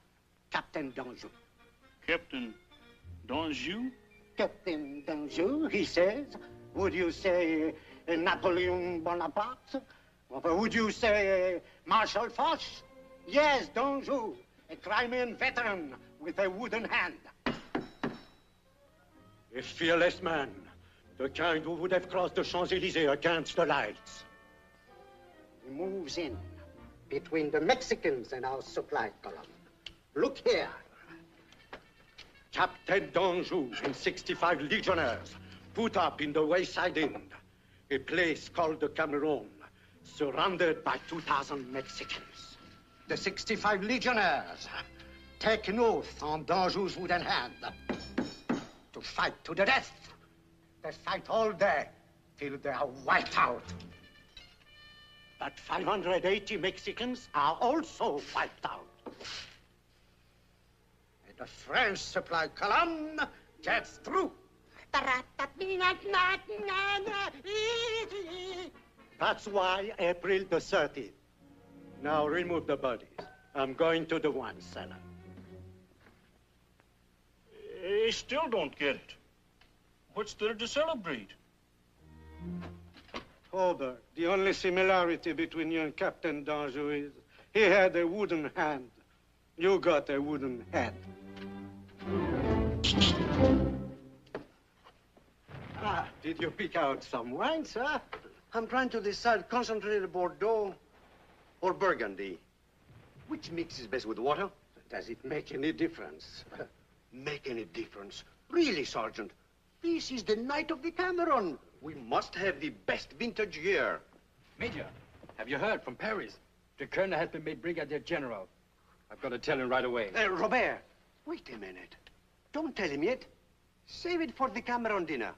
Captain Danjou.
Captain Danjou?
Captain Danjou, he says. Would you say Napoleon Bonaparte? Or would you say Marshal Foch? Yes, Danjou, a Crimean veteran with a wooden hand. A fearless man, the kind who would have crossed the Champs-Élysées against the lights. He moves in between the Mexicans and our supply column. Look here. Captain Danjou and 65 legionnaires put up in the wayside inn, a place called the Cameron, surrounded by 2,000 Mexicans. The 65 legionnaires take an oath on Danjou's wooden hand to fight to the death. They fight all day till they are wiped out. But 580 Mexicans are also wiped out. And the French supply column gets through. That's why April the 30th. Now remove the bodies. I'm going to the wine cellar.
I still don't get it. What's there to celebrate?
Hobart, the only similarity between you and Captain Danjou is he had a wooden hand. You got a wooden head. Ah, did you pick out some wine, sir?
I'm trying to decide concentrated Bordeaux or Burgundy. Which mixes best with water?
Does it make any difference?
Make any difference? Really, Sergeant? This is the night of the Cameron. We must have the best vintage year.
Major, have you heard from Paris? The colonel has been made brigadier general. I've got to tell him right away.
Robert, wait a minute. Don't tell him yet. Save it for the Cameron dinner.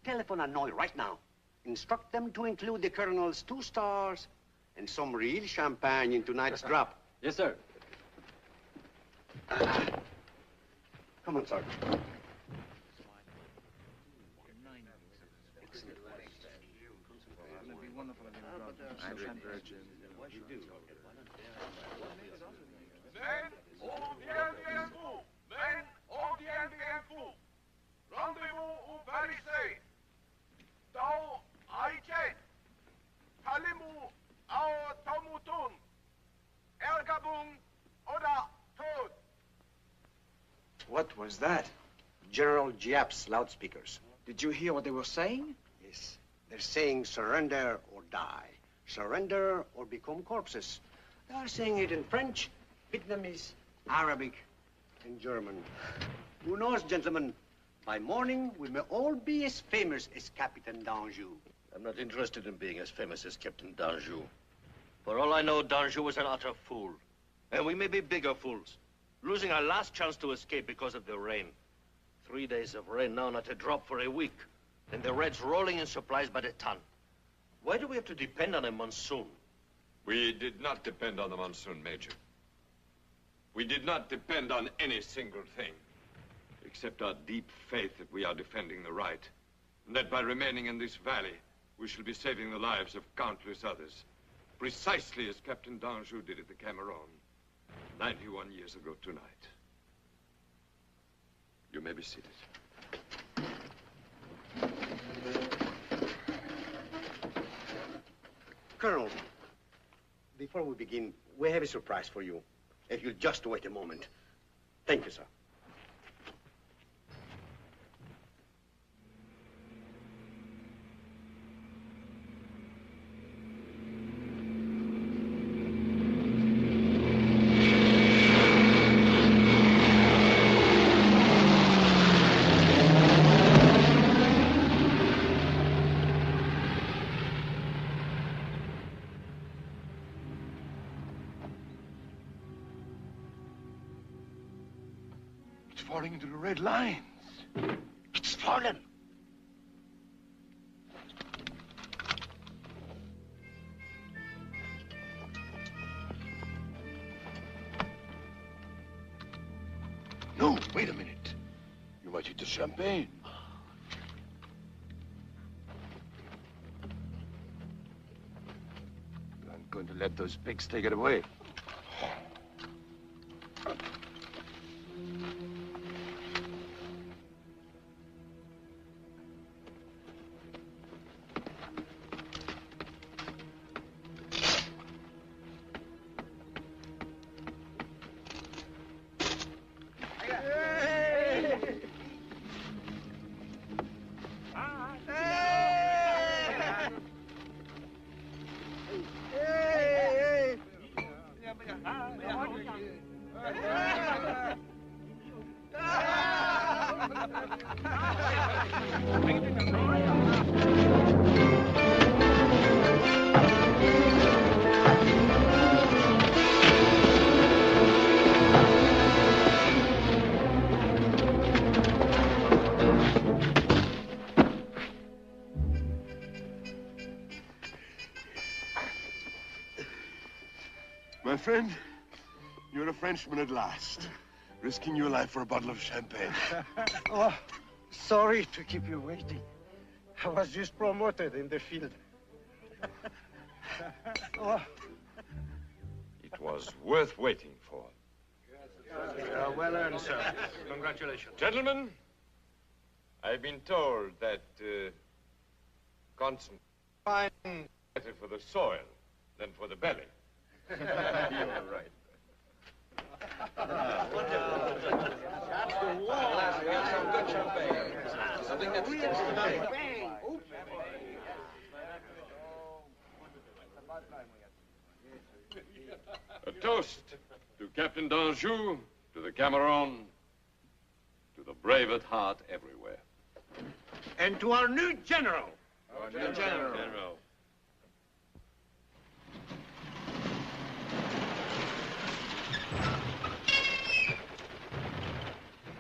Telephone Hanoi right now. Instruct them to include the colonel's 2 stars and some real champagne in tonight's drop.
Yes, sir.
Come on, Sergeant.
Palisade. Dau Aiket. Palimu au Tomutun. Ergabung oder Tod.
What was that?
General Giap's loudspeakers.
Did you hear what they were saying?
Yes. They're saying surrender or die. Surrender or become corpses. They are saying it in French, Vietnamese, Arabic, and German. Who knows, gentlemen? By morning, we may all be as famous as Captain d'Anjou.
I'm not interested in being as famous as Captain d'Anjou. For all I know, d'Anjou was an utter fool. And we may be bigger fools, losing our last chance to escape because of the rain. 3 days of rain now, not a drop for a week. And the Reds rolling in supplies by the ton. Why do we have to depend on a monsoon?
We did not depend on the monsoon, Major. We did not depend on any single thing, except our deep faith that we are defending the right, and that by remaining in this valley, we shall be saving the lives of countless others, precisely as Captain d'Anjou did at the Cameroon 91 years ago tonight. You may be seated.
Colonel, before we begin, we have a surprise for you. If you'll just wait a moment. Thank you, sir.
Falling into the red lines. It's fallen. No, wait a minute. You might eat the champagne. I'm going to let those pigs take it away. My friend, you're a Frenchman at last, risking your life for a bottle of champagne.
Oh, sorry to keep you waiting. I was just promoted in the field. Oh.
It was worth waiting for.
Well earned, sir. Congratulations.
Gentlemen, I've been told that constant fine better for the soil than for the belly.
You're right. Some good champagne. Something that's
a toast to Captain d'Anjou, to the Cameroon, to the brave at heart everywhere.
And to our new general.
Our new general.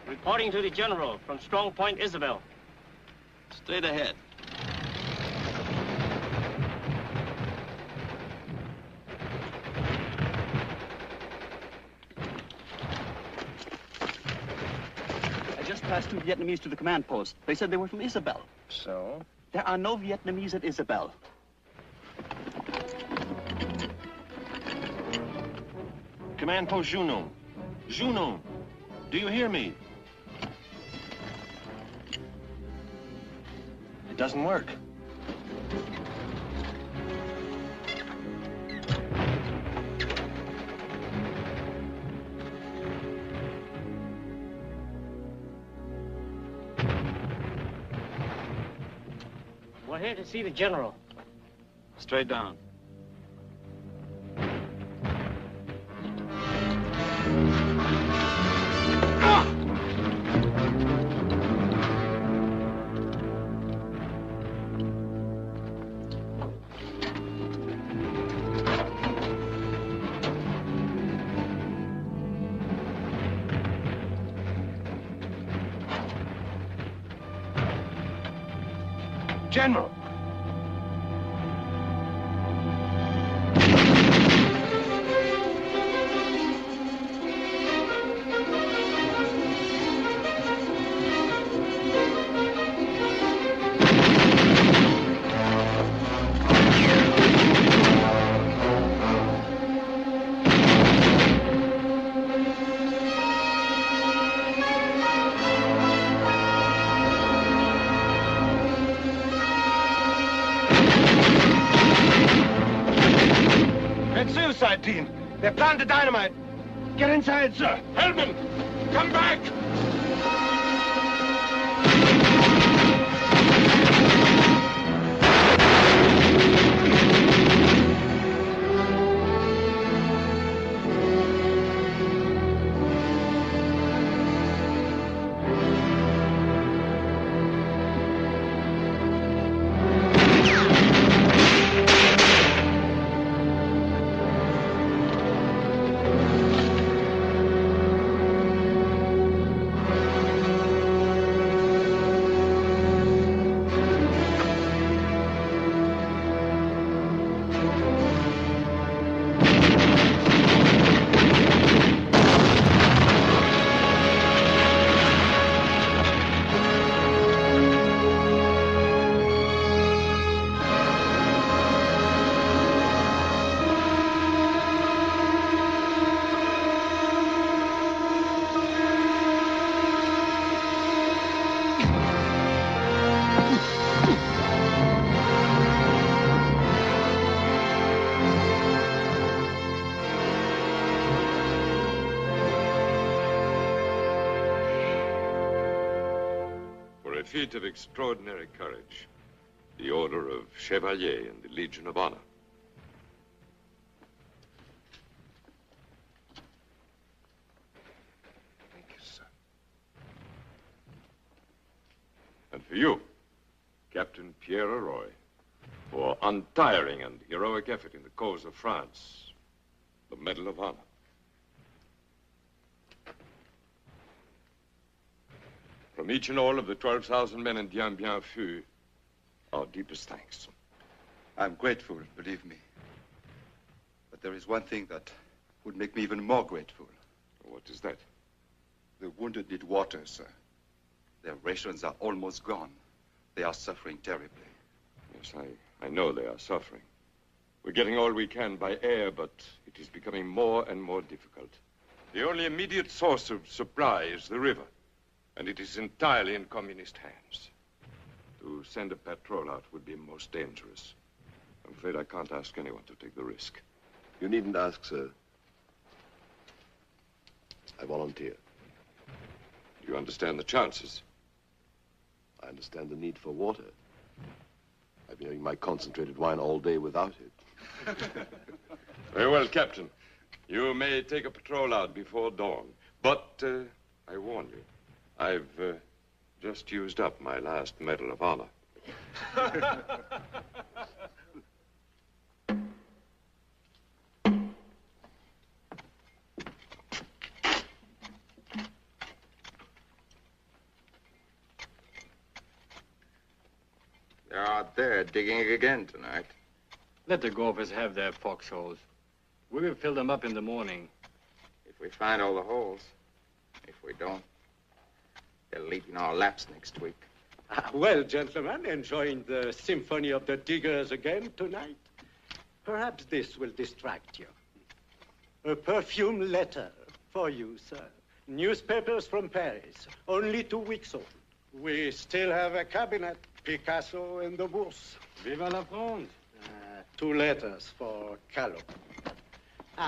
Reporting to the General from Strong Point, Isabel.
Straight ahead.
I just passed two Vietnamese to the command post. They said they were from Isabel.
So?
There are no Vietnamese at Isabel.
Command post Junon. Junon, do you hear me?
doesn't work.
We're here to see the general.
Straight down.
General!
Suicide team. They planted dynamite. Get inside, sir. Hellman, come back! A feat of extraordinary courage. The Order of Chevalier and the Legion of Honor.
Thank you, sir.
And for you, Captain Pierre Roy, for untiring and heroic effort in the cause of France, the Medal of Honor. From each and all of the 12,000 men in Dien Bien Phu, our deepest thanks.
I'm grateful, believe me. But there is one thing that would make me even more grateful.
What is that?
The wounded need water, sir. Their rations are almost gone. They are suffering terribly.
Yes, I know they are suffering. We're getting all we can by air, but it is becoming more and more difficult. The only immediate source of supply is the river. And it is entirely in communist hands. To send a patrol out would be most dangerous. I'm afraid I can't ask anyone to take the risk.
You needn't ask, sir. I volunteer.
Do you understand the chances?
I understand the need for water. I've been having my concentrated wine all day without it.
Very well, Captain. You may take a patrol out before dawn. But I warn you, I've just used up my last Medal of Honor.
They're out there digging again tonight.
Let the Gophers have their foxholes. We will fill them up in the morning.
If we find all the holes. If we don't, they'll leak in our laps next week.
Well, gentlemen, enjoying the symphony of the diggers again tonight? Perhaps this will distract you. A perfume letter for you, sir. Newspapers from Paris, only 2 weeks old. We still have a cabinet. Picasso and the Bourse.
Viva la France.
2 letters for Callot.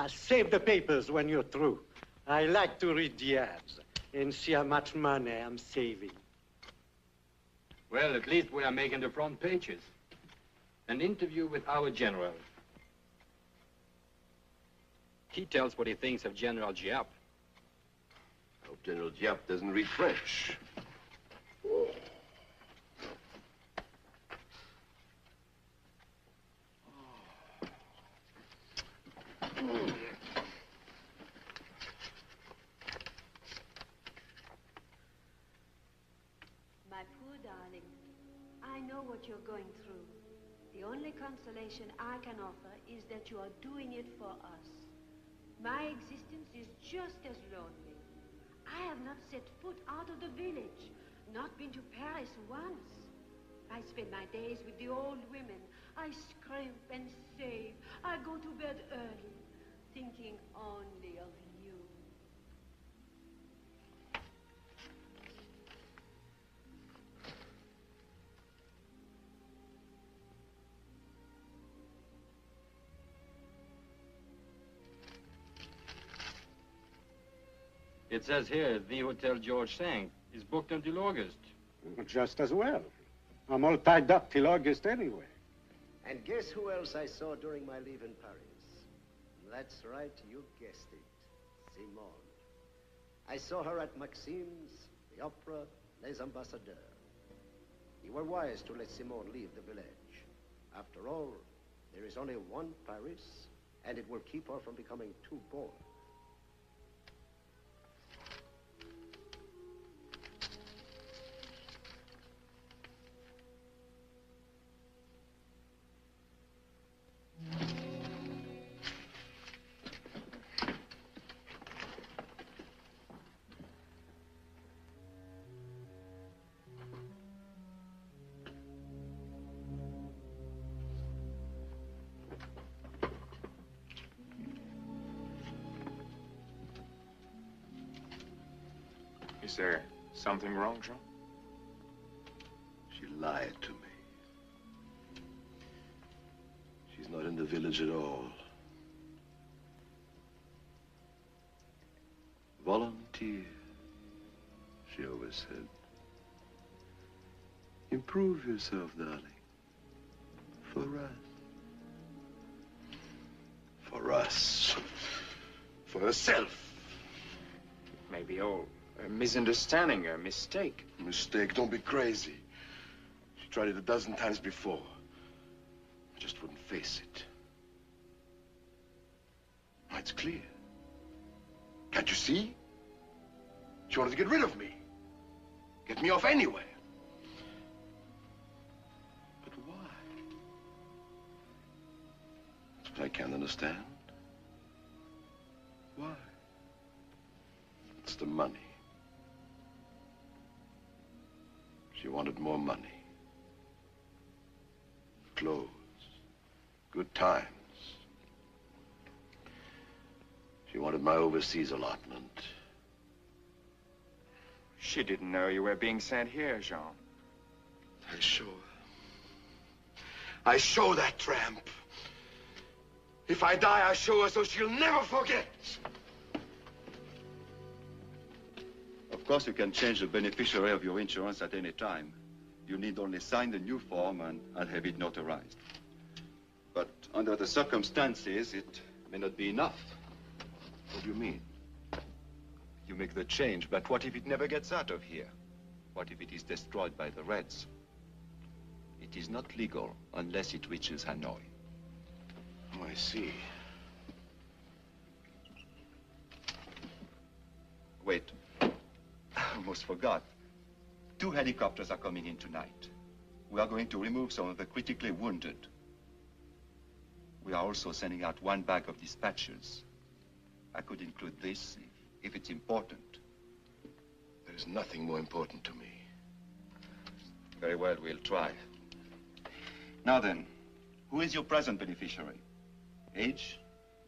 Save the papers when you're through. I like to read the ads and see how much money I'm saving.
Well, at least we are making the front pages. An interview with our general. He tells what he thinks of General Giap.
I hope General Giap doesn't read French. Oh.
My poor darling, I know what you're going through. The only consolation I can offer is that you are doing it for us. My existence is just as lonely. I have not set foot out of the village, not been to Paris once. I spend my days with the old women. I scrimp and save. I go to bed early, thinking only of you.
It says here, the Hotel George V is booked until August.
Just as well. I'm all tied up till August anyway.
And guess who else I saw during my leave in Paris? That's right, you guessed it. Simone. I saw her at Maxime's, the Opera, Les Ambassadeurs. You were wise to let Simone leave the village. After all, there is only one Paris, and it will keep her from becoming too bored.
Is there something wrong, Jean?
She lied to me. She's not in the village at all. Volunteer, she always said. Improve yourself, darling. For us. For us. For herself.
It may be all a misunderstanding, a mistake.
Mistake? Don't be crazy. She tried it a dozen times before. I just wouldn't face it. Now it's clear. Can't you see? She wanted to get rid of me. Get me off anywhere. But why? That's what I can't understand. Why? It's the money. She wanted more money. Clothes. Good times. She wanted my overseas allotment.
She didn't know you were being sent here, Jean.
I show that tramp. If I die, I show her so she'll never forget.
Of course, you can change the beneficiary of your insurance at any time. You need only sign the new form and have it notarized. But under the circumstances, it may not be enough.
What do you mean?
You make the change, but what if it never gets out of here? What if it is destroyed by the Reds? It is not legal unless it reaches Hanoi.
Oh, I see.
Wait. I almost forgot. 2 helicopters are coming in tonight. We are going to remove some of the critically wounded. We are also sending out 1 bag of dispatches. I could include this if it's important.
There's nothing more important to me.
Very well, we'll try. Now then, who is your present beneficiary? Age,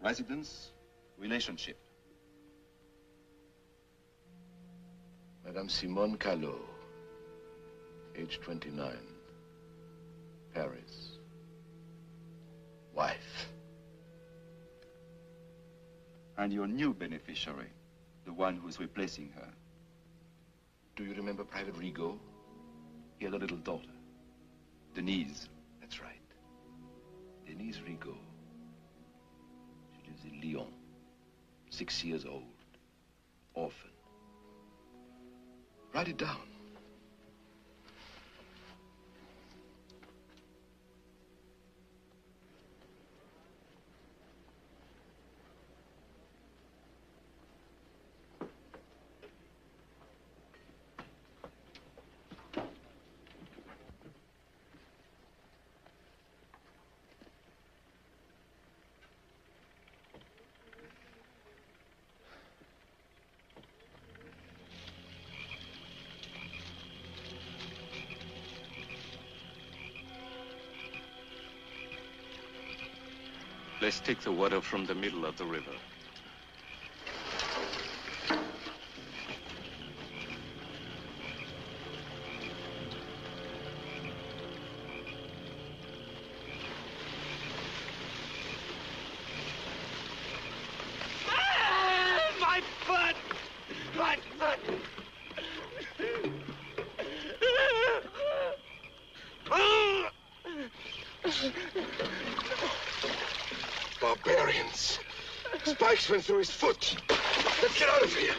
residence, relationship?
Madame Simone Callot, age 29. Paris. Wife.
And your new beneficiary, the one who's replacing her.
Do you remember Private Rigaud? He had a little daughter, Denise. That's right. Denise Rigaud. She lives in Lyon. 6 years old. Orphan. Write it down.
Let's take the water from the middle of the river.
My foot! My foot!
Barbarians! Spikes went through his foot. Let's get out of here.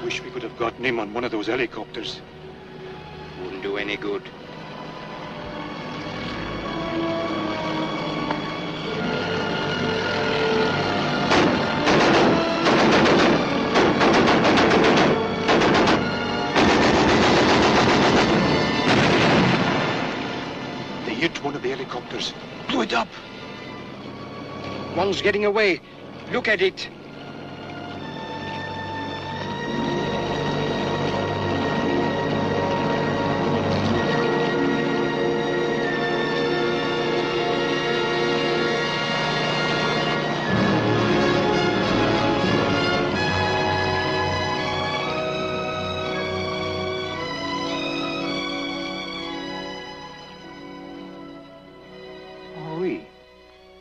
Wish we could have gotten him on one of those helicopters.
Wouldn't do any good.
They hit one of the helicopters. Blew it up. One's getting away. Look at it.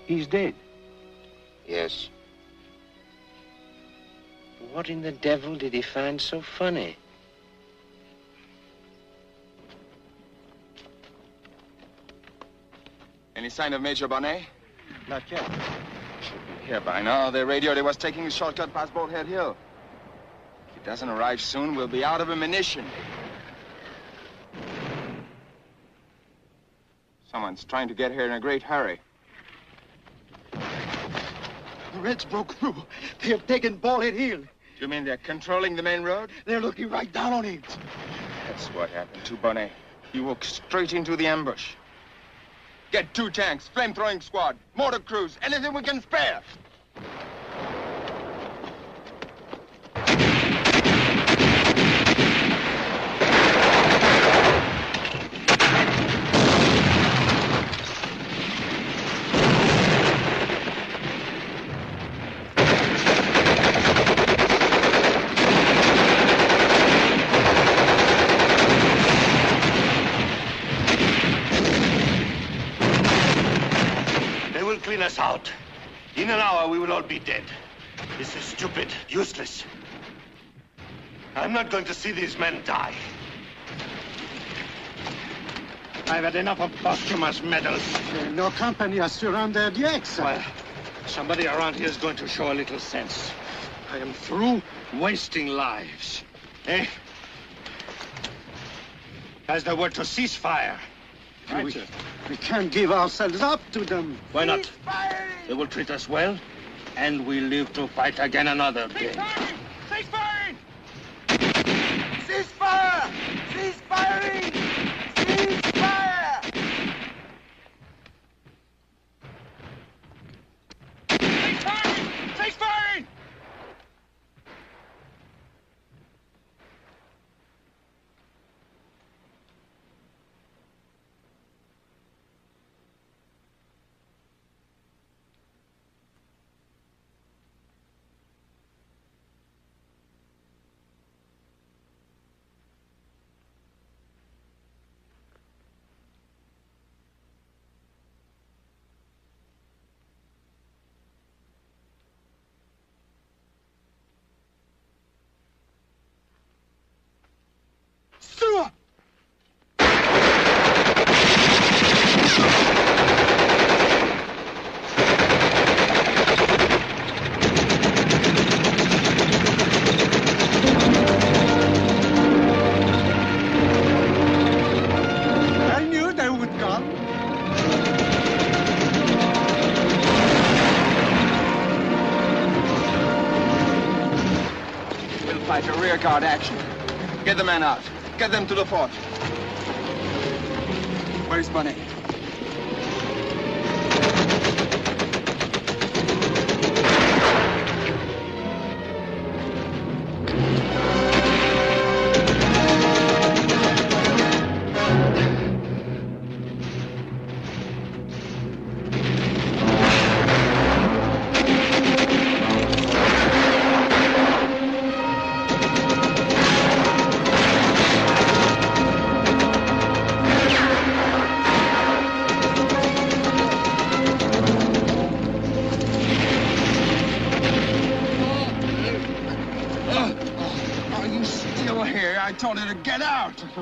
He's dead.
Yes. What in the devil did he find so funny?
Any sign of Major Bonnet?
Not yet.
Should be here by now. They radioed he was taking a shortcut past Bullhead Hill. it doesn't arrive soon, we'll be out of ammunition. Someone's trying to get here in a great hurry.
The Reds broke through. They have taken Bald Hill.
Do you mean they're controlling the main road?
They're looking right down on it.
That's what happened to Bonnet. He walked straight into the ambush. Get 2 tanks, flame-throwing squad, mortar crews, anything we can spare.
Clean us out. In an hour, we will all be dead. This is stupid, useless. I'm not going to see these men die.
I've had enough of posthumous medals. No company has surrendered yet, sir.
Well, somebody around here is going to show a little sense. I am through wasting lives. Eh? Has the word to cease fire.
We can't give ourselves up to them.
Why not? They will treat us well, and we live to fight again another day.
Cease firing! Cease fire! Cease firing! Cease fire! Cease firing! Cease firing!
I knew they would come.
We'll fight a rearguard action. Get the men out. Get them to the fort. Where's Bonnet?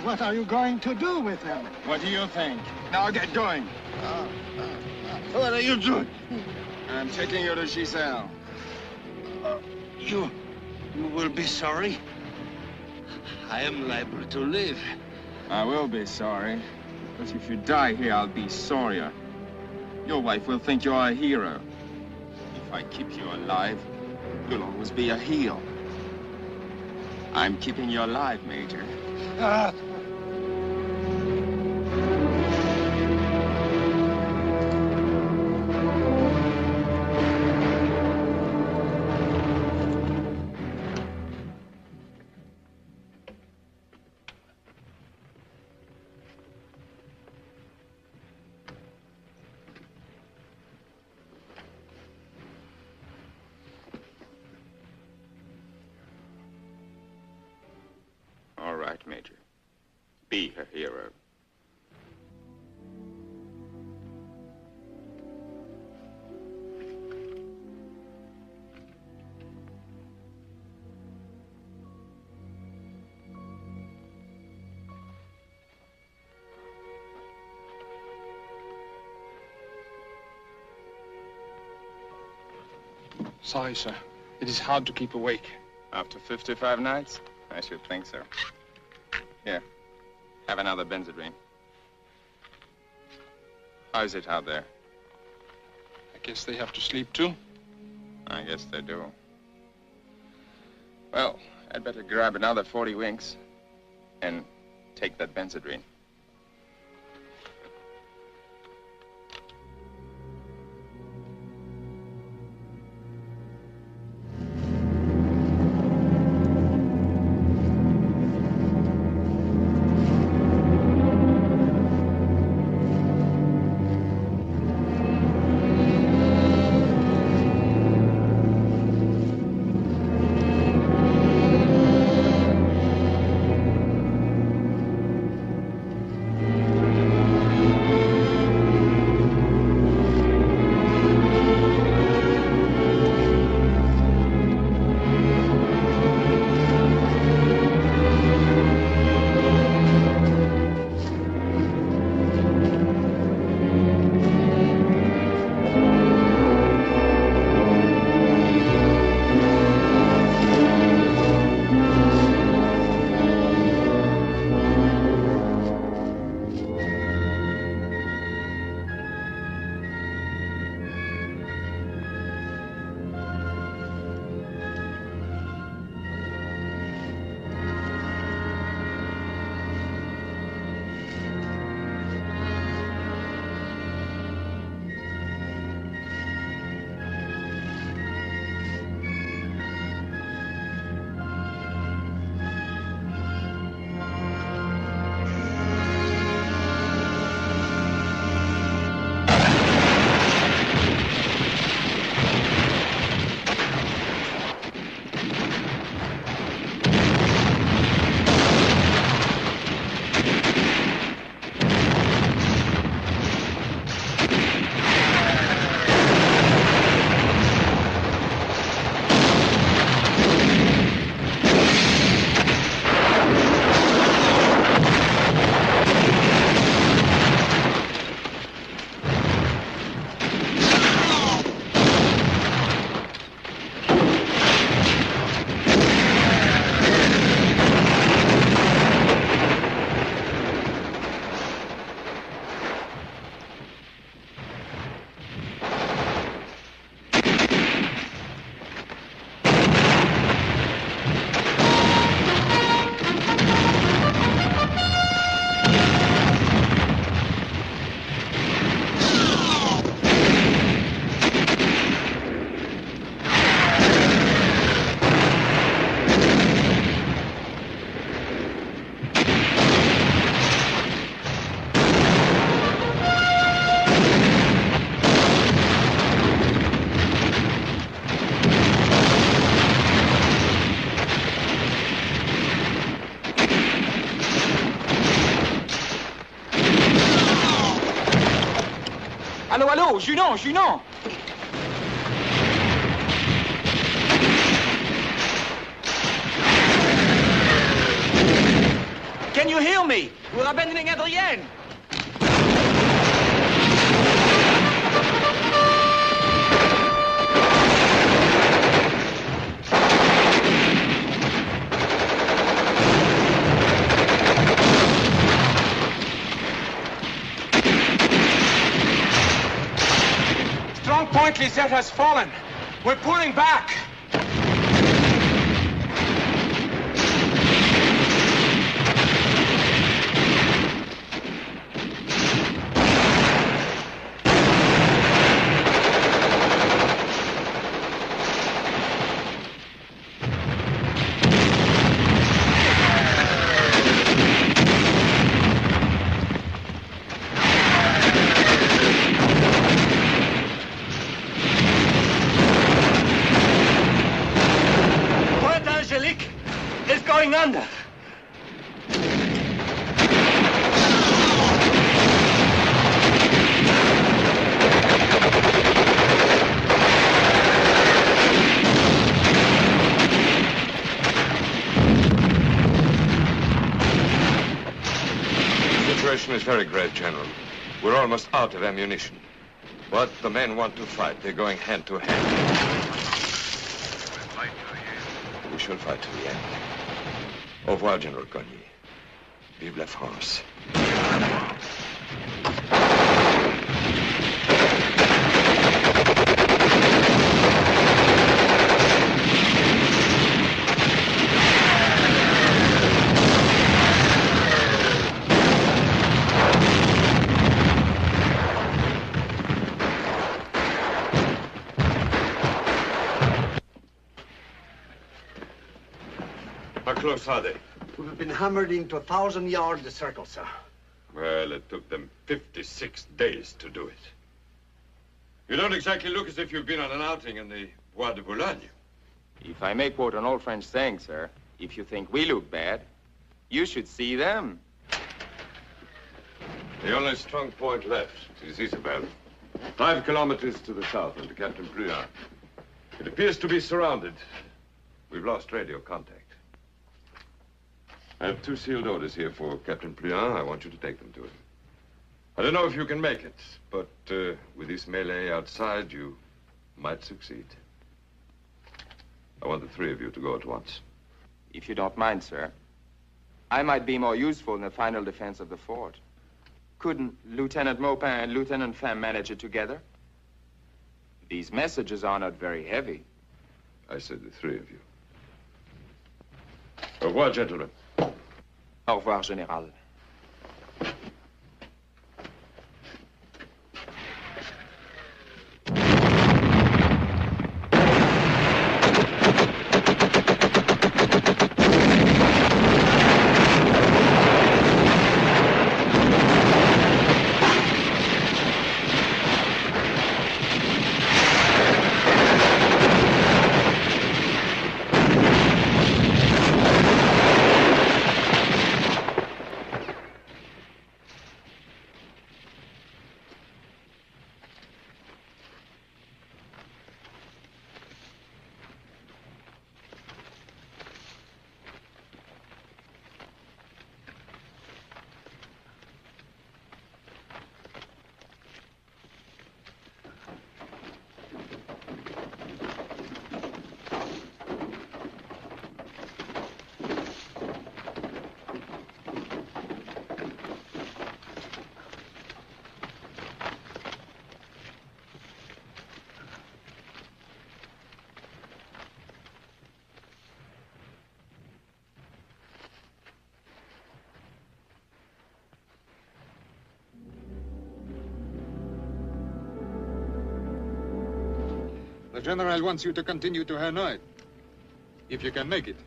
What are you going to do with them?
What do you think? Now get going.
What are you doing?
I'm taking you to Giselle.
You will be sorry. I am liable to live.
I will be sorry. But if you die here, I'll be sorrier. Your wife will think you're a hero. If I keep you alive, you'll always be a heel. I'm keeping you alive, Major. All right, Major. Be a hero.
Sorry, sir. It is hard to keep awake.
After 55 nights? I should think so. Here, have another Benzedrine. How is it out there?
I guess they have to sleep too.
I guess they do. Well, I'd better grab another 40 winks and take that Benzedrine.
Allô, allô, Junon, Junon! Can you hear me? We're abandoning Adrienne. Point Lisette has fallen. We're pulling back. Under.
The situation is very grave, General. We're almost out of ammunition. But the men want to fight. They're going hand to hand. We shall fight to the end. Au revoir, General Cogny. Vive la France. How close are they?
We've been hammered into a 1,000-yard circle, sir.
Well, it took them 56 days to do it. You don't exactly look as if you've been on an outing in the Bois de Boulogne.
If I may quote an old French saying, sir, if you think we look bad, you should see them.
The only strong point left is Isabel. 5 kilometers to the south of Captain Pluin. It appears to be surrounded. We've lost radio contact. I have 2 sealed orders here for Captain Pluin. I want you to take them to him. I don't know if you can make it, but with this melee outside, you might succeed. I want the 3 of you to go at once.
If you don't mind, sir, I might be more useful in the final defense of the fort. Couldn't Lieutenant Maupin and Lieutenant Femme manage it together? These messages are not very heavy.
I said the 3 of you. Au revoir, gentlemen.
Au revoir, Général.
The General wants you to continue to Hanoi, if you can make it.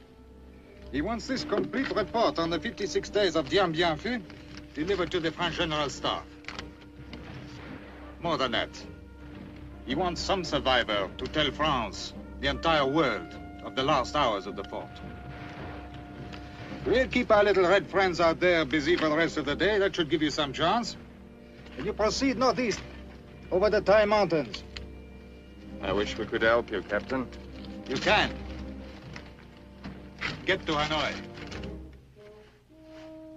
He wants this complete report on the 56 days of Dien Bien Phu delivered to the French General Staff. More than that, he wants some survivor to tell France, the entire world, of the last hours of the fort. We'll keep our little red friends out there busy for the rest of the day. That should give you some chance. And you proceed northeast over the Thai mountains.
I wish we could help you, Captain.
You can. Get to Hanoi.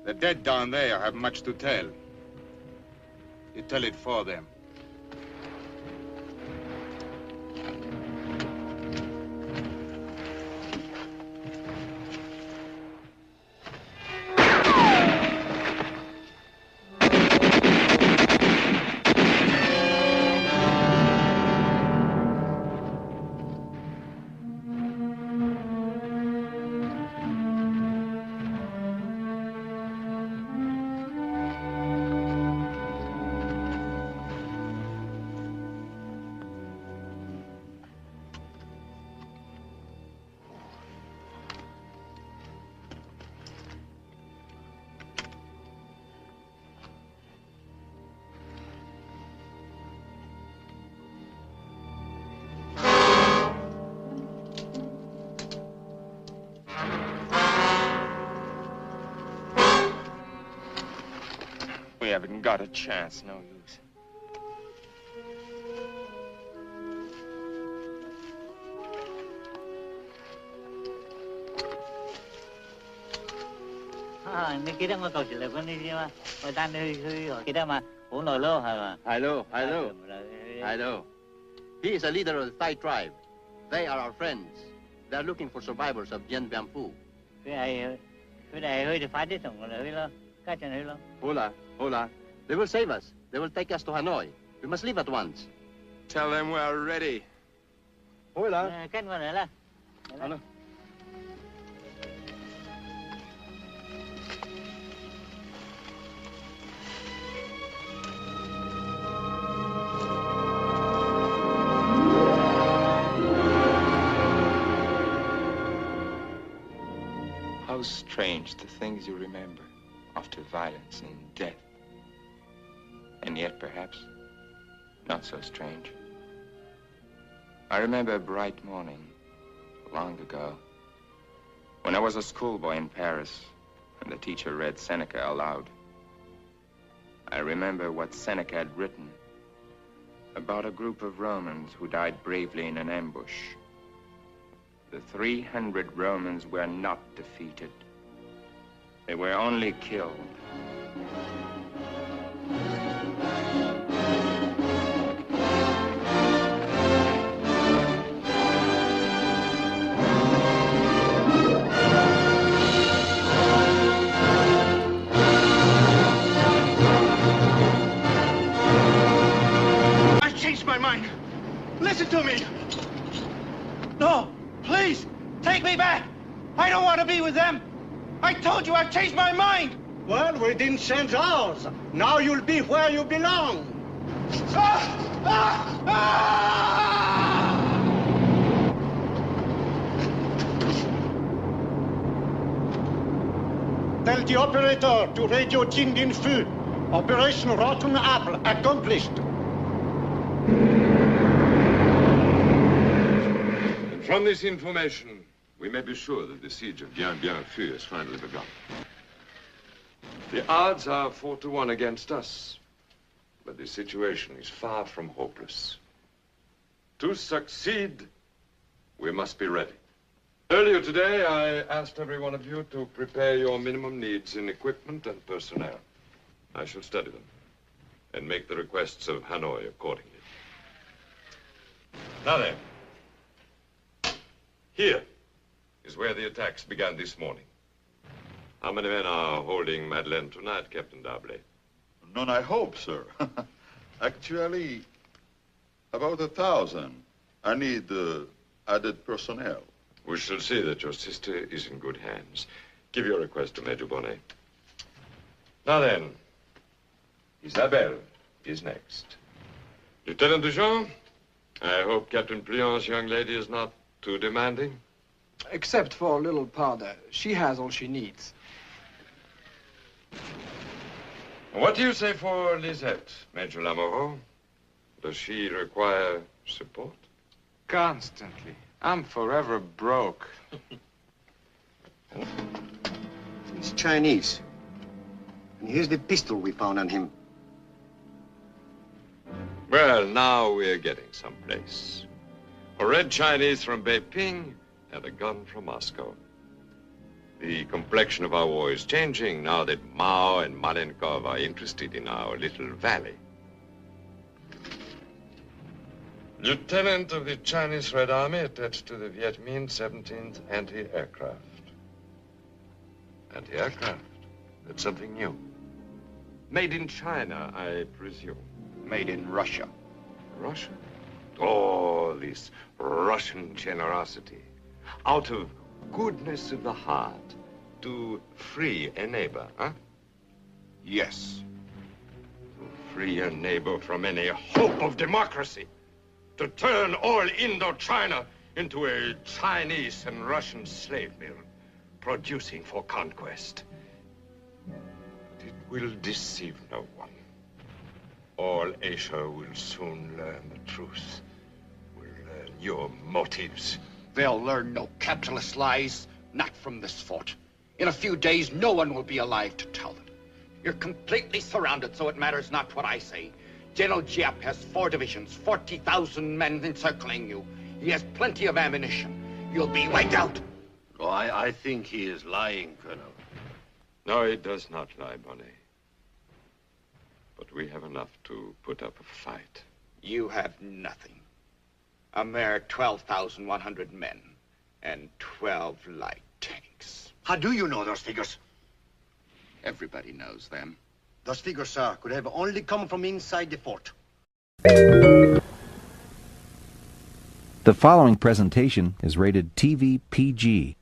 The dead down there have much to tell. You tell it for them.
We haven't got a chance, no use.
Kita mau kau jelaskan ini mah, kita kita mah, uno lo,
Hello. He is a leader of the Thai tribe. They are our friends.
They're looking for survivors of Dien Bien Phu. Hola. They will save us. They will take us to Hanoi. We must leave at once.
Tell them we're ready.
Hola.
Hello.
How strange the things you remember after violence and death. And yet, perhaps, not so strange. I remember a bright morning, long ago, when I was a schoolboy in Paris, and the teacher read Seneca aloud. I remember what Seneca had written about a group of Romans who died bravely in an ambush. The 300 Romans were not defeated. They were only killed.
I've changed my mind. Listen to me. No, please, take me back. I don't want to be with them. I told you I've changed my mind.
Well, we didn't change ours. Now you'll be where you belong. Tell the operator to radio Dien Bien Phu. Operation Rotten Apple accomplished.
And from this information, we may be sure that the siege of Dien Bien Phu has finally begun. The odds are 4-1 against us, but the situation is far from hopeless. To succeed, we must be ready. Earlier today, I asked every one of you to prepare your minimum needs in equipment and personnel. I shall study them and make the requests of Hanoi accordingly. Now then, here is where the attacks began this morning. How many men are holding Madeleine tonight, Captain D'Arblay?
None, I hope, sir. Actually, about 1,000. I need added personnel.
We shall see that your sister is in good hands. Give your request to Major Bonnet. Now then, Isabelle is next. Lieutenant Dujon, I hope Captain Pliant's young lady is not too demanding.
Except for little powder. She has all she needs.
What do you say for Lisette, Major Lamoureux? Does she require support?
Constantly. I'm forever broke.
He's Chinese. And here's the pistol we found on him.
Well, now we're getting someplace. A red Chinese from Beiping and a gun from Moscow. The complexion of our war is changing now that Mao and Malenkov are interested in our little valley. Lieutenant of the Chinese Red Army attached to the Viet Minh 17th Anti-Aircraft. Anti-aircraft? That's something new. Made in China, I presume.
Made in Russia.
Russia? Oh, this Russian generosity. Out of goodness of the heart to free a neighbor, huh?
Yes.
To free a neighbor from any hope of democracy. To turn all Indochina into a Chinese and Russian slave mill, producing for conquest. But it will deceive no one. All Asia will soon learn the truth. Will learn your motives.
They'll learn no capitalist lies, not from this fort. In a few days, no one will be alive to tell them. You're completely surrounded, so it matters not what I say. General Giap has 4 divisions, 40,000 men encircling you. He has plenty of ammunition. You'll be wiped out.
Oh, I think he is lying, Colonel.
No, he does not lie, Bonnet. But we have enough to put up a fight.
You have nothing. A mere 12,100 men. and 12 light tanks.
How do you know those figures?
Everybody knows them.
Those figures, sir, could have only come from inside the fort.
The following presentation is rated TV PG.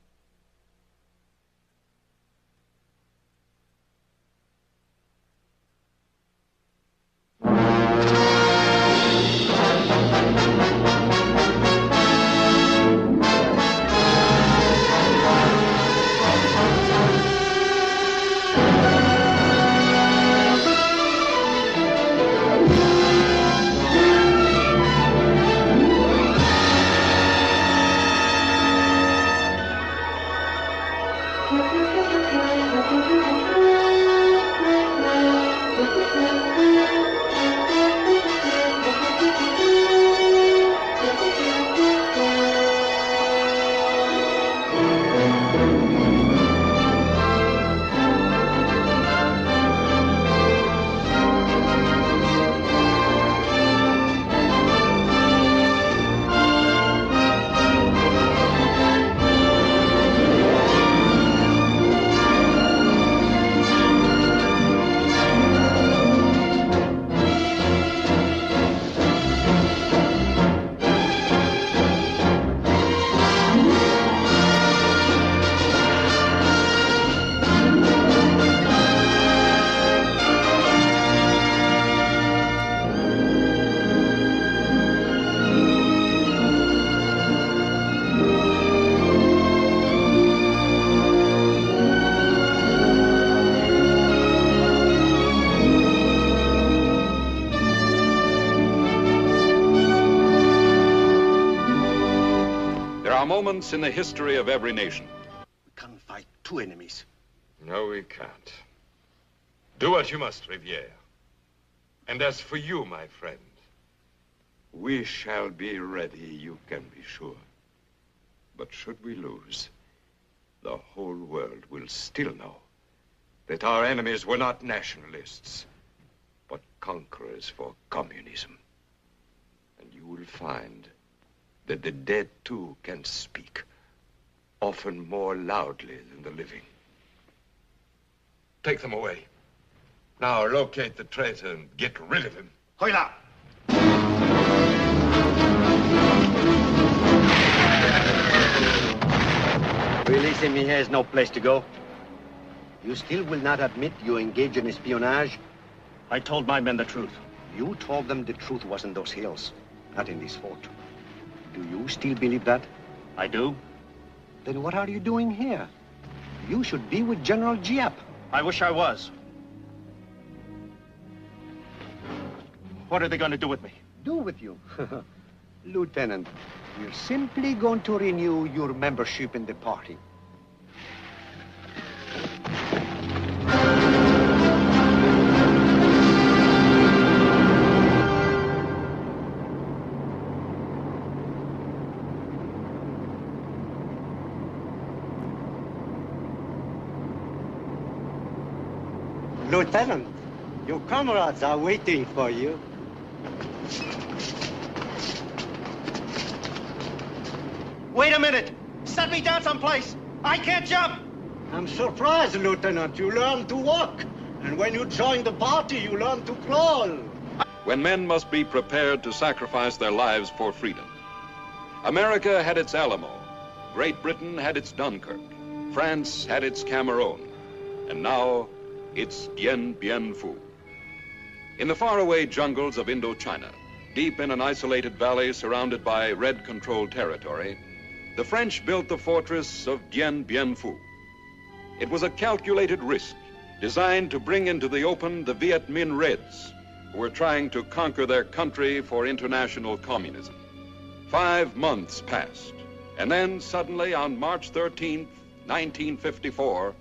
Moments in the history of every nation.
We can't fight two enemies.
No, we can't. Do what you must, Riviere. And as for you, my friend,
we shall be ready, you can be sure. But should we lose, the whole world will still know that our enemies were not nationalists, but conquerors for communism. And you will find that the dead, too, can speak, often more loudly than the living.
Take them away. Now locate the traitor and get rid of him.
Hoila! Release him, he has no place to go. You still will not admit you engage in espionage?
I told my men the truth.
You told them the truth was in those hills, not in this fort. Do you still believe that?
I do.
Then what are you doing here? You should be with General Giap.
I wish I was. What are they going to do with me?
Do with you? Lieutenant, we're simply going to renew your membership in the party.
Lieutenant, your comrades are waiting for you.
Wait a minute! Set me down someplace! I can't jump!
I'm surprised, Lieutenant. You learn to walk. And when you join the party, you learn to crawl.
When men must be prepared to sacrifice their lives for freedom. America had its Alamo. Great Britain had its Dunkirk. France had its Cameroon. And now, it's Dien Bien Phu. In the faraway jungles of Indochina, deep in an isolated valley surrounded by Red-controlled territory, the French built the fortress of Dien Bien Phu. It was a calculated risk designed to bring into the open the Viet Minh Reds, who were trying to conquer their country for international communism. 5 months passed, and then suddenly on March 13th, 1954,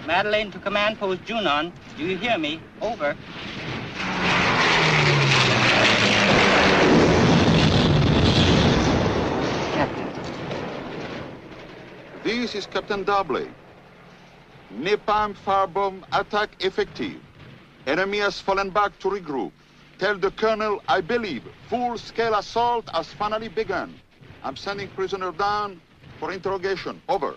Madeleine to command post Junon. Do you hear me? Over.
This is Captain Darbley. Napalm firebomb attack effective. Enemy has fallen back to regroup. Tell the colonel, I believe, full-scale assault has finally begun. I'm sending prisoner down for interrogation. Over.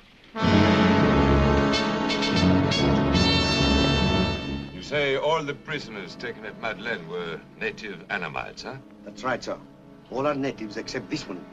You say all the prisoners taken at Madeleine were native Anamites, huh?
That's right, sir. All are natives except this one.